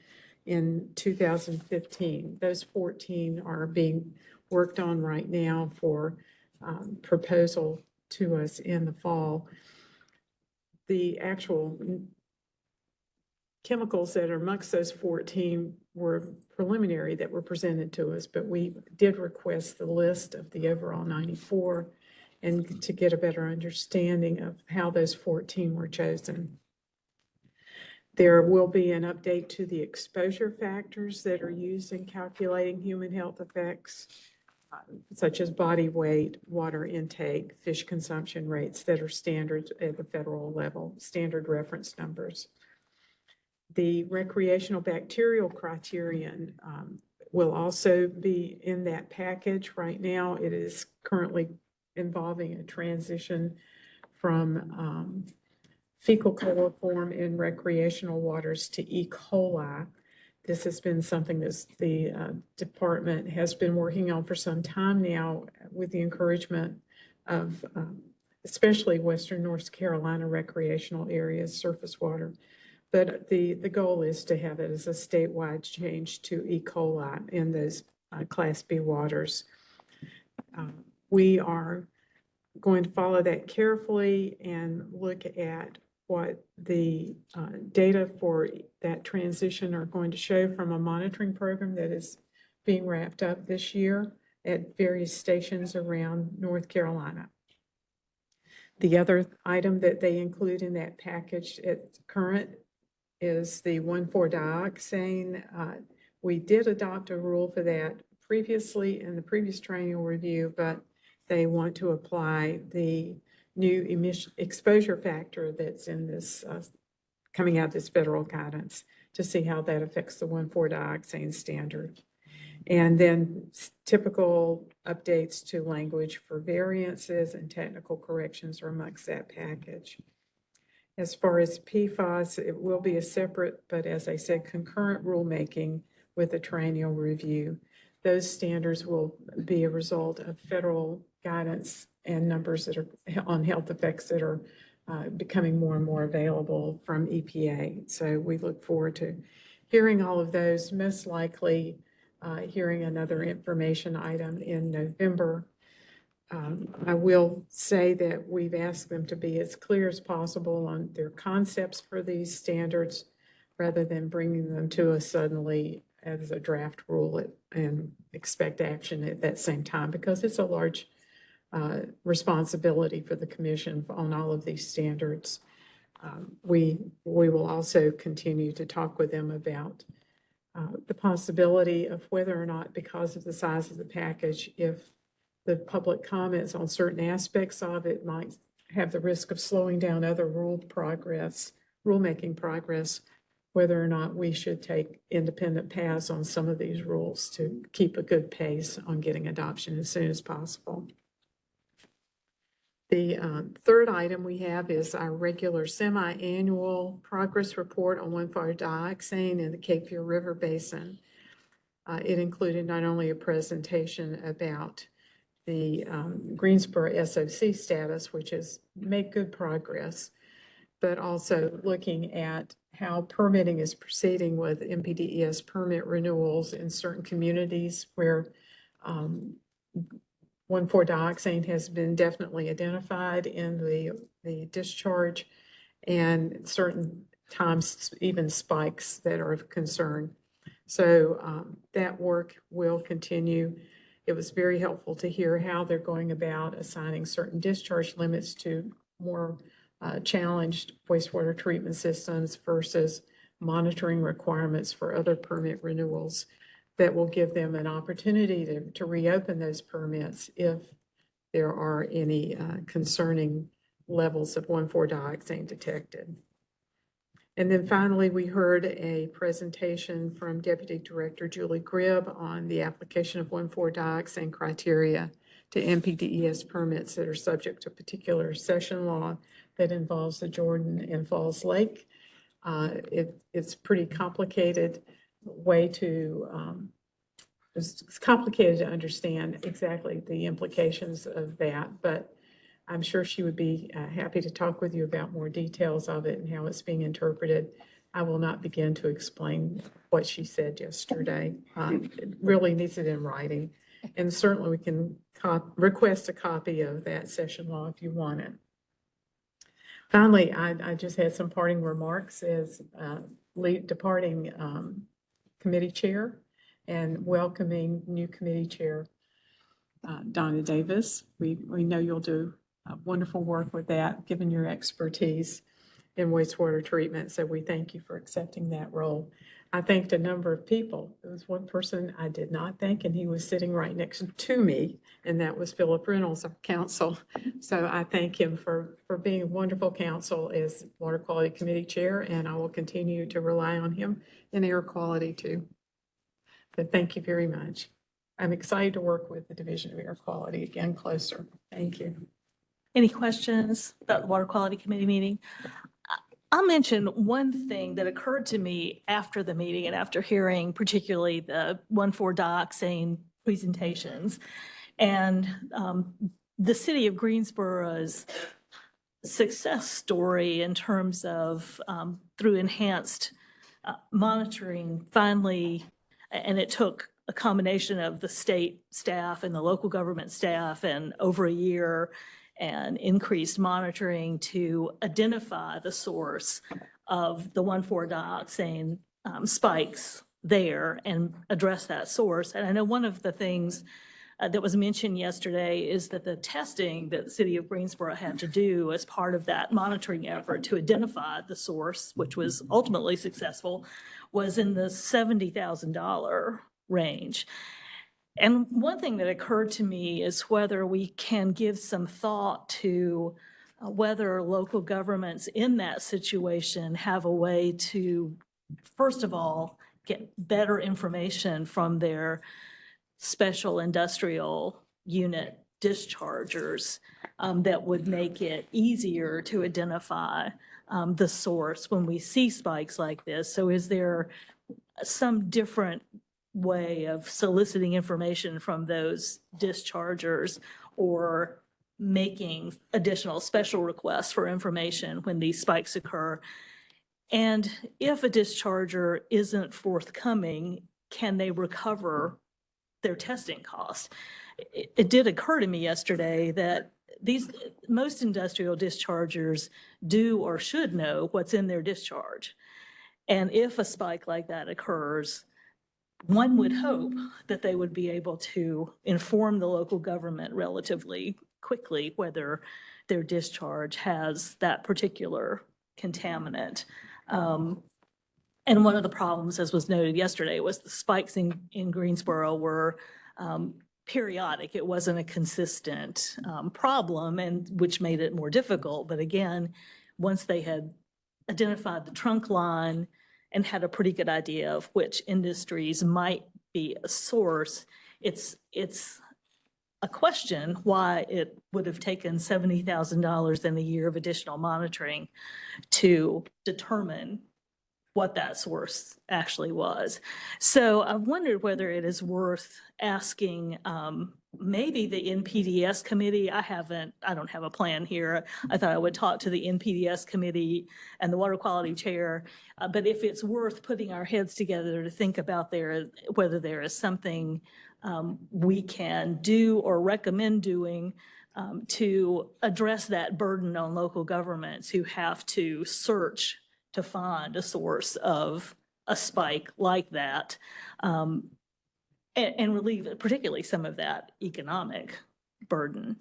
in 2015. Those 14 are being worked on right now for proposal to us in the fall. The actual chemicals that are amongst those 14 were preliminary that were presented to us, but we did request the list of the overall 94 and to get a better understanding of how those 14 were chosen. There will be an update to the exposure factors that are used in calculating human health effects, such as body weight, water intake, fish consumption rates that are standard at the federal level, standard reference numbers. The recreational bacterial criterion will also be in that package. Right now, it is currently involving a transition from fecal coliform in recreational waters to E. coli. This has been something that the department has been working on for some time now with the encouragement of especially Western North Carolina recreational areas, surface water. But the goal is to have it as a statewide change to E. coli in those Class B waters. We are going to follow that carefully and look at what the data for that transition are going to show from a monitoring program that is being wrapped up this year at various stations around North Carolina. The other item that they include in that package at current is the 1,4-dioxane. We did adopt a rule for that previously in the previous triennial review, but they want to apply the new emission exposure factor that's in this, coming out of this federal guidance to see how that affects the 1,4-dioxane standard. And then typical updates to language for variances and technical corrections are amongst that package. As far as PFAS, it will be a separate, but as I said, concurrent rulemaking with the triennial review. Those standards will be a result of federal guidance and numbers that are on health effects that are becoming more and more available from EPA. So we look forward to hearing all of those, most likely hearing another information item in November. I will say that we've asked them to be as clear as possible on their concepts for these standards rather than bringing them to us suddenly as a draft rule and expect action at that same time, because it's a large responsibility for the commission on all of these standards. We will also continue to talk with them about the possibility of whether or not, because of the size of the package, if the public comments on certain aspects of it might have the risk of slowing down other rulemaking progress, whether or not we should take independent paths on some of these rules to keep a good pace on getting adoption as soon as possible. The third item we have is our regular semi-annual progress report on 1,4-dioxane in the Cape Fear River Basin. It included not only a presentation about the Greensboro SOC status, which has made good progress, but also looking at how permitting is proceeding with MPDES permit renewals in certain communities where 1,4-dioxane has been definitely identified in the discharge, and certain times even spikes that are of concern. So that work will continue. It was very helpful to hear how they're going about assigning certain discharge limits to more challenged wastewater treatment systems versus monitoring requirements for other permit renewals that will give them an opportunity to reopen those permits if there are any concerning levels of 1,4-dioxane detected. And then finally, we heard a presentation from Deputy Director Julie Gribb on the application of 1,4-dioxane criteria to MPDES permits that are subject to particular session law that involves the Jordan and Falls Lake. It's pretty complicated way to, it's complicated to understand exactly the implications of that, but I'm sure she would be happy to talk with you about more details of it and how it's being interpreted. I will not begin to explain what she said yesterday. It really needs it in writing. And certainly we can request a copy of that session law if you want it. Finally, I just had some parting remarks as departing committee chair and welcoming new committee chair, Donna Davis. We know you'll do wonderful work with that, given your expertise in wastewater treatment. So we thank you for accepting that role. I thanked a number of people. There was one person I did not thank, and he was sitting right next to me, and that was Philip Reynolds, our counsel. So I thank him for being a wonderful counsel as Water Quality Committee Chair, and I will continue to rely on him in air quality too. But thank you very much. I'm excited to work with the Division of Air Quality again closer. Thank you.
Any questions about the Water Quality Committee meeting? I'll mention one thing that occurred to me after the meeting and after hearing particularly the 1,4-dioxane presentations. And the city of Greensboro's success story in terms of through enhanced monitoring finally, and it took a combination of the state staff and the local government staff and over a year and increased monitoring to identify the source of the 1,4-dioxane spikes there and address that source. And I know one of the things that was mentioned yesterday is that the testing that the city of Greensboro had to do as part of that monitoring effort to identify the source, which was ultimately successful, was in the $70,000 range. And one thing that occurred to me is whether we can give some thought to whether local governments in that situation have a way to, first of all, get better information from their special industrial unit dischargers that would make it easier to identify the source when we see spikes like this. So is there some different way of soliciting information from those dischargers or making additional special requests for information when these spikes occur? And if a discharger isn't forthcoming, can they recover their testing costs? It did occur to me yesterday that most industrial dischargers do or should know what's in their discharge. And if a spike like that occurs, one would hope that they would be able to inform the local government relatively quickly whether their discharge has that particular contaminant. And one of the problems, as was noted yesterday, was the spikes in Greensboro were periodic. It wasn't a consistent problem, and which made it more difficult. But again, once they had identified the trunk line and had a pretty good idea of which industries might be a source, it's a question why it would have taken $70,000 in a year of additional monitoring to determine what that source actually was. So I've wondered whether it is worth asking maybe the NPDES committee. I don't have a plan here. I thought I would talk to the NPDES committee and the water quality chair. But if it's worth putting our heads together to think about whether there is something we can do or recommend doing to address that burden on local governments who have to search to find a source of a spike like that, and relieve particularly some of that economic burden.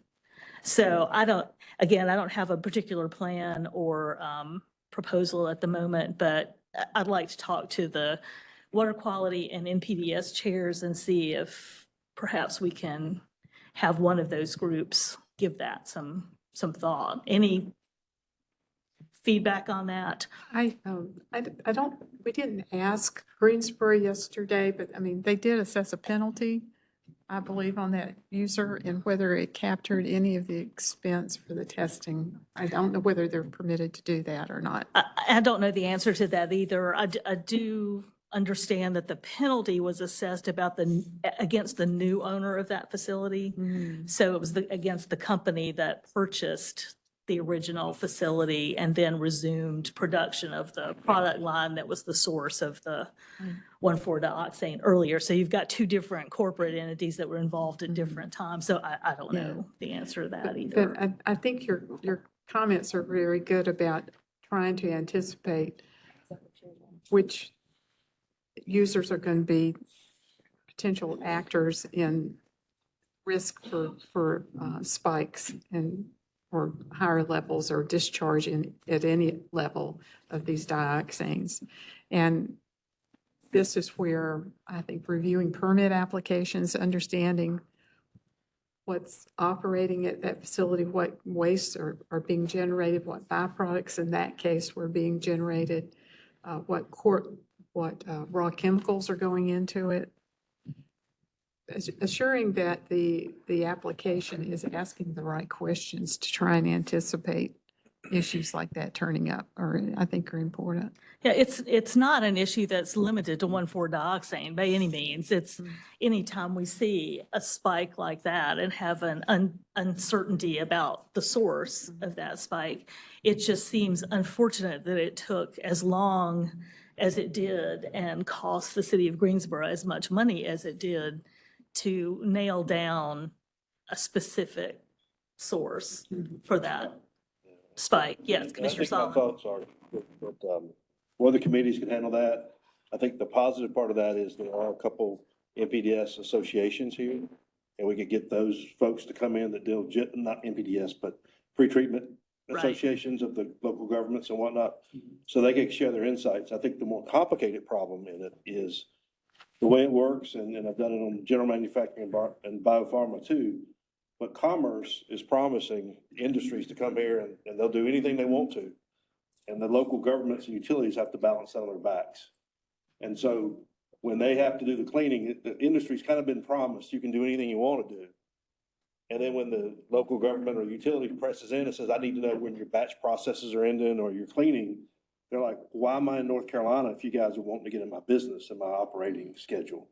So I don't have a particular plan or proposal at the moment, but I'd like to talk to the water quality and NPDES chairs and see if perhaps we can have one of those groups give that some thought. Any feedback on that?
We didn't ask Greensboro yesterday, but I mean, they did assess a penalty, I believe, on that user, and whether it captured any of the expense for the testing. I don't know whether they're permitted to do that or not.
I don't know the answer to that either. I do understand that the penalty was assessed against the new owner of that facility. So it was against the company that purchased the original facility and then resumed production of the product line that was the source of the 1,4-dioxane earlier. So you've got two different corporate entities that were involved at different times. So I don't know the answer to that either.
But I think your comments are very good about trying to anticipate which users are going to be potential actors in risk for spikes or higher levels or discharge at any level of these dioxanes. And this is where I think reviewing permit applications, understanding what's operating at that facility, what wastes are being generated, what byproducts in that case were being generated, what raw chemicals are going into it. Assuring that the application is asking the right questions to try and anticipate
issues like that turning up I think are important.
Yeah, it's not an issue that's limited to 1,4-dioxane by any means. It's anytime we see a spike like that and have an uncertainty about the source of that spike, it just seems unfortunate that it took as long as it did and cost the city of Greensboro as much money as it did to nail down a specific source for that spike. Yes,
And I
Commissioner
think my
Solomon.
thoughts are that whether committees can handle that. I think the positive part of that is there are a couple NPDS associations here, and we could get those folks to come in that deal, not NPDS, but pretreatment
Right.
associations of the local governments and whatnot, so they can share their insights. I think the more complicated problem in it is the way it works, and I've done it on general manufacturing and biopharma too. But Commerce is promising industries to come here and they'll do anything they want to. And the local governments and utilities have to balance that on their backs. And so when they have to do the cleaning, the industry's kind of been promised, you can do anything you want to do. And then when the local government or utility presses in and says, I need to know when your batch processes are ending or you're cleaning, they're like, why am I in North Carolina if you guys are wanting to get in my business and my operating schedule?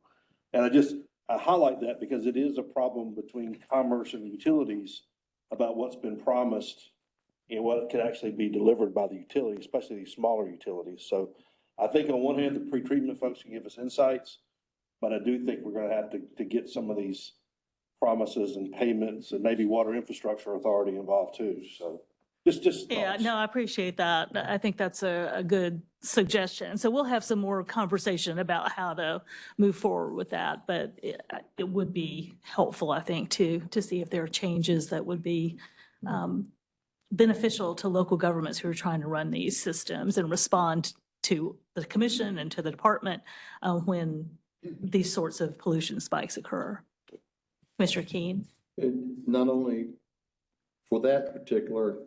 And I highlight that because it is a problem between Commerce and utilities about what's been promised and what can actually be delivered by the utility, especially these smaller utilities. So I think on one hand, the pretreatment folks can give us insights, but I do think we're gonna have to get some of these promises and payments and maybe Water Infrastructure Authority involved too. So just
Yeah,
thoughts.
no, I appreciate that. I think that's a good suggestion. So we'll have some more conversation about how to move forward with that. But it would be helpful, I think, to see if there are changes that would be beneficial to local governments who are trying to run these systems and respond to the commission and to the department when these sorts of pollution spikes occur. Mr. Keen?
And not only for that particular,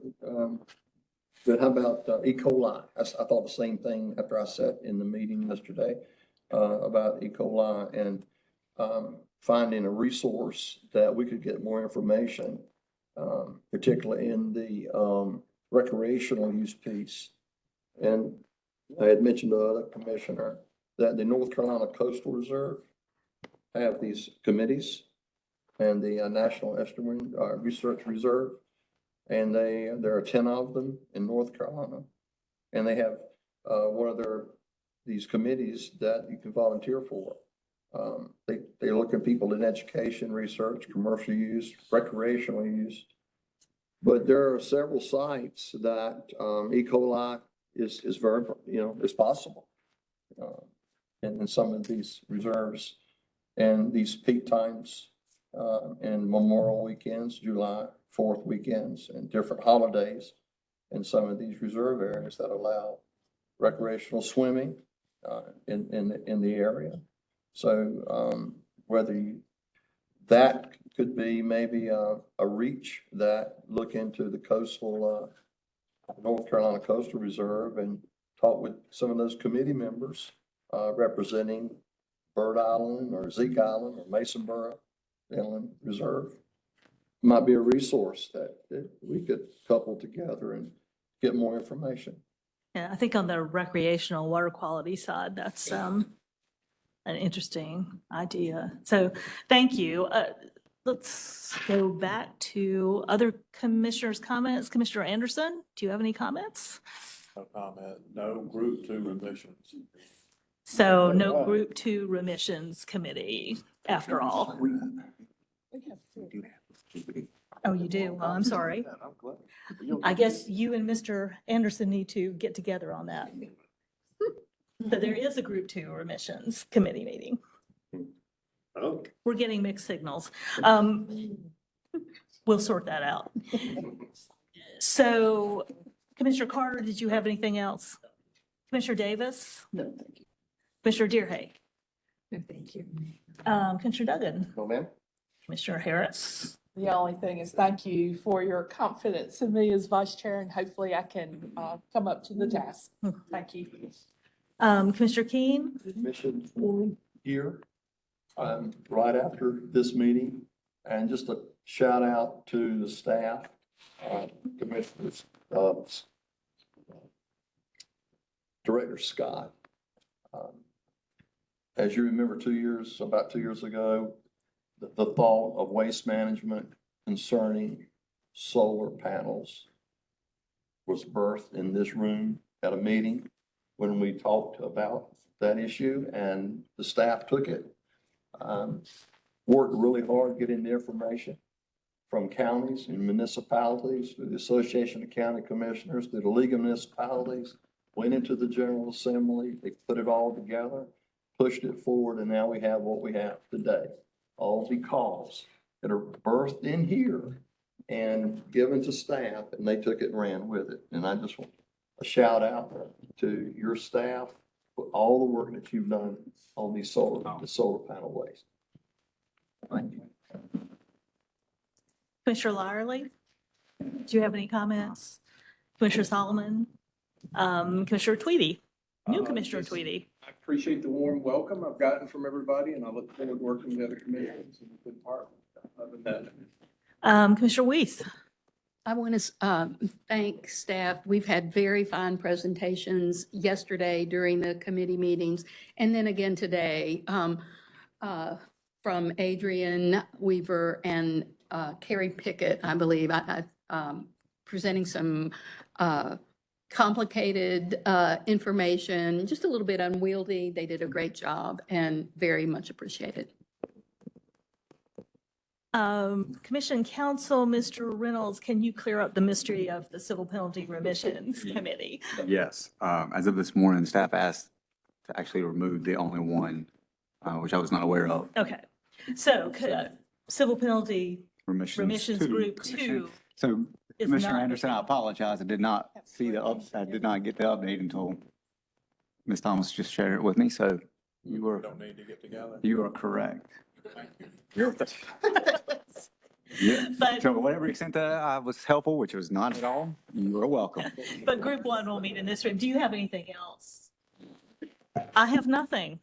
but how about E. coli? I thought the same thing after I sat in the meeting yesterday about E. coli and finding a resource that we could get more information, particularly in the recreational use piece. And I had mentioned to the other commissioner that the North Carolina Coastal Reserve have these committees and the National Estuarine Research Reserve. And there are 10 of them in North Carolina. And they have one of these committees that you can volunteer for. They look at people in education, research, commercial use, recreational use. But there are several sites that E. coli is very, is possible in some of these reserves. And these peak times and Memorial weekends, July 4th weekends, and different holidays in some of these reserve areas that allow recreational swimming in the area. So that could be maybe a reach that look into the coastal North Carolina Coastal Reserve and talk with some of those committee members representing Bird Island or Zeke Island or Masonboro Inland Reserve. Might be a resource that we could couple together and get more information.
Yeah, I think on the recreational water quality side, that's an interesting idea. So thank you. Let's go back to other commissioners' comments. Commissioner Anderson, do you have any comments?
No comment, no group 2 remissions.
So no Group 2 remissions committee after all. Oh, you do? Well, I'm sorry. I guess you and Mr. Anderson need to get together on that. So there is a Group 2 remissions committee meeting.
Oh.
We're getting mixed signals. We'll sort that out. So Commissioner Carter, did you have anything else? Commissioner Davis?
No, thank you.
Commissioner Deerhay?
No, thank you.
Commissioner Duggan?
No, ma'am.
Commissioner Harris?
The only thing is thank you for your confidence in me as vice chair, and hopefully I can come up to the task. Thank you.
Commissioner Keen?
Mission here right after this meeting. And just a shout out to the staff, commissioners, Uh, Director Scott, as you remember, about 2 years ago, the thought of waste management concerning solar panels was birthed in this room at a meeting when we talked about that issue, and the staff took it. Worked really hard getting the information from counties and municipalities, through the Association of County Commissioners, through the League of Municipalities, went into the General Assembly, they put it all together, pushed it forward, and now we have what we have today. All because it are birthed in here and given to staff, and they took it and ran with it. And I just want a shout out to your staff for all the work that you've done on the solar panel waste. Thank you.
Commissioner Lyerly, do you have any comments? Commissioner Solomon, Commissioner Tweedy, new Commissioner Tweedy.
I appreciate the warm welcome I've gotten from everybody, and I look forward to working with the other commissions and the department. Other than that,
Commissioner Weiss.
I want to thank staff. We've had very fine presentations yesterday during the committee meetings, and then again today from Adrian Weaver and Carrie Pickett, I believe, presenting some complicated information, just a little bit unwieldy. They did a great job and very much appreciated.
Commission Counsel, Mr. Reynolds, can you clear up the mystery of the Civil Penalty Remissions Committee?
Yes, as of this morning, staff asked to actually remove the only one, which I was not aware of.
Okay, so Civil Penalty
Remissions
Group 2.
So
is
Commissioner
not-
Anderson, I apologize. I did not see I did not get the update until Ms. Thomas just shared it with me. So you
don't need to get together.
are correct.
Thank you.
Yeah.
But-
So whatever extent that I was helpful, which was not at all, you are welcome.
But Group 1 will meet in this room. Do you have anything else? I have nothing.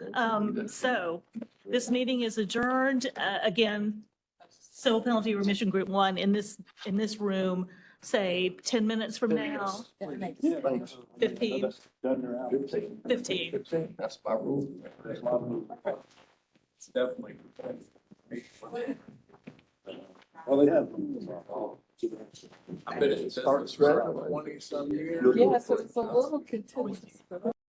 So this meeting is adjourned. Again, Civil Penalty Remission Group 1 in this room, say 10 minutes from now. 15. 15.
That's my rule.
It's definitely. Well, they have.
I bet it starts right away.
20-some years.
Yes, it's a little contentious.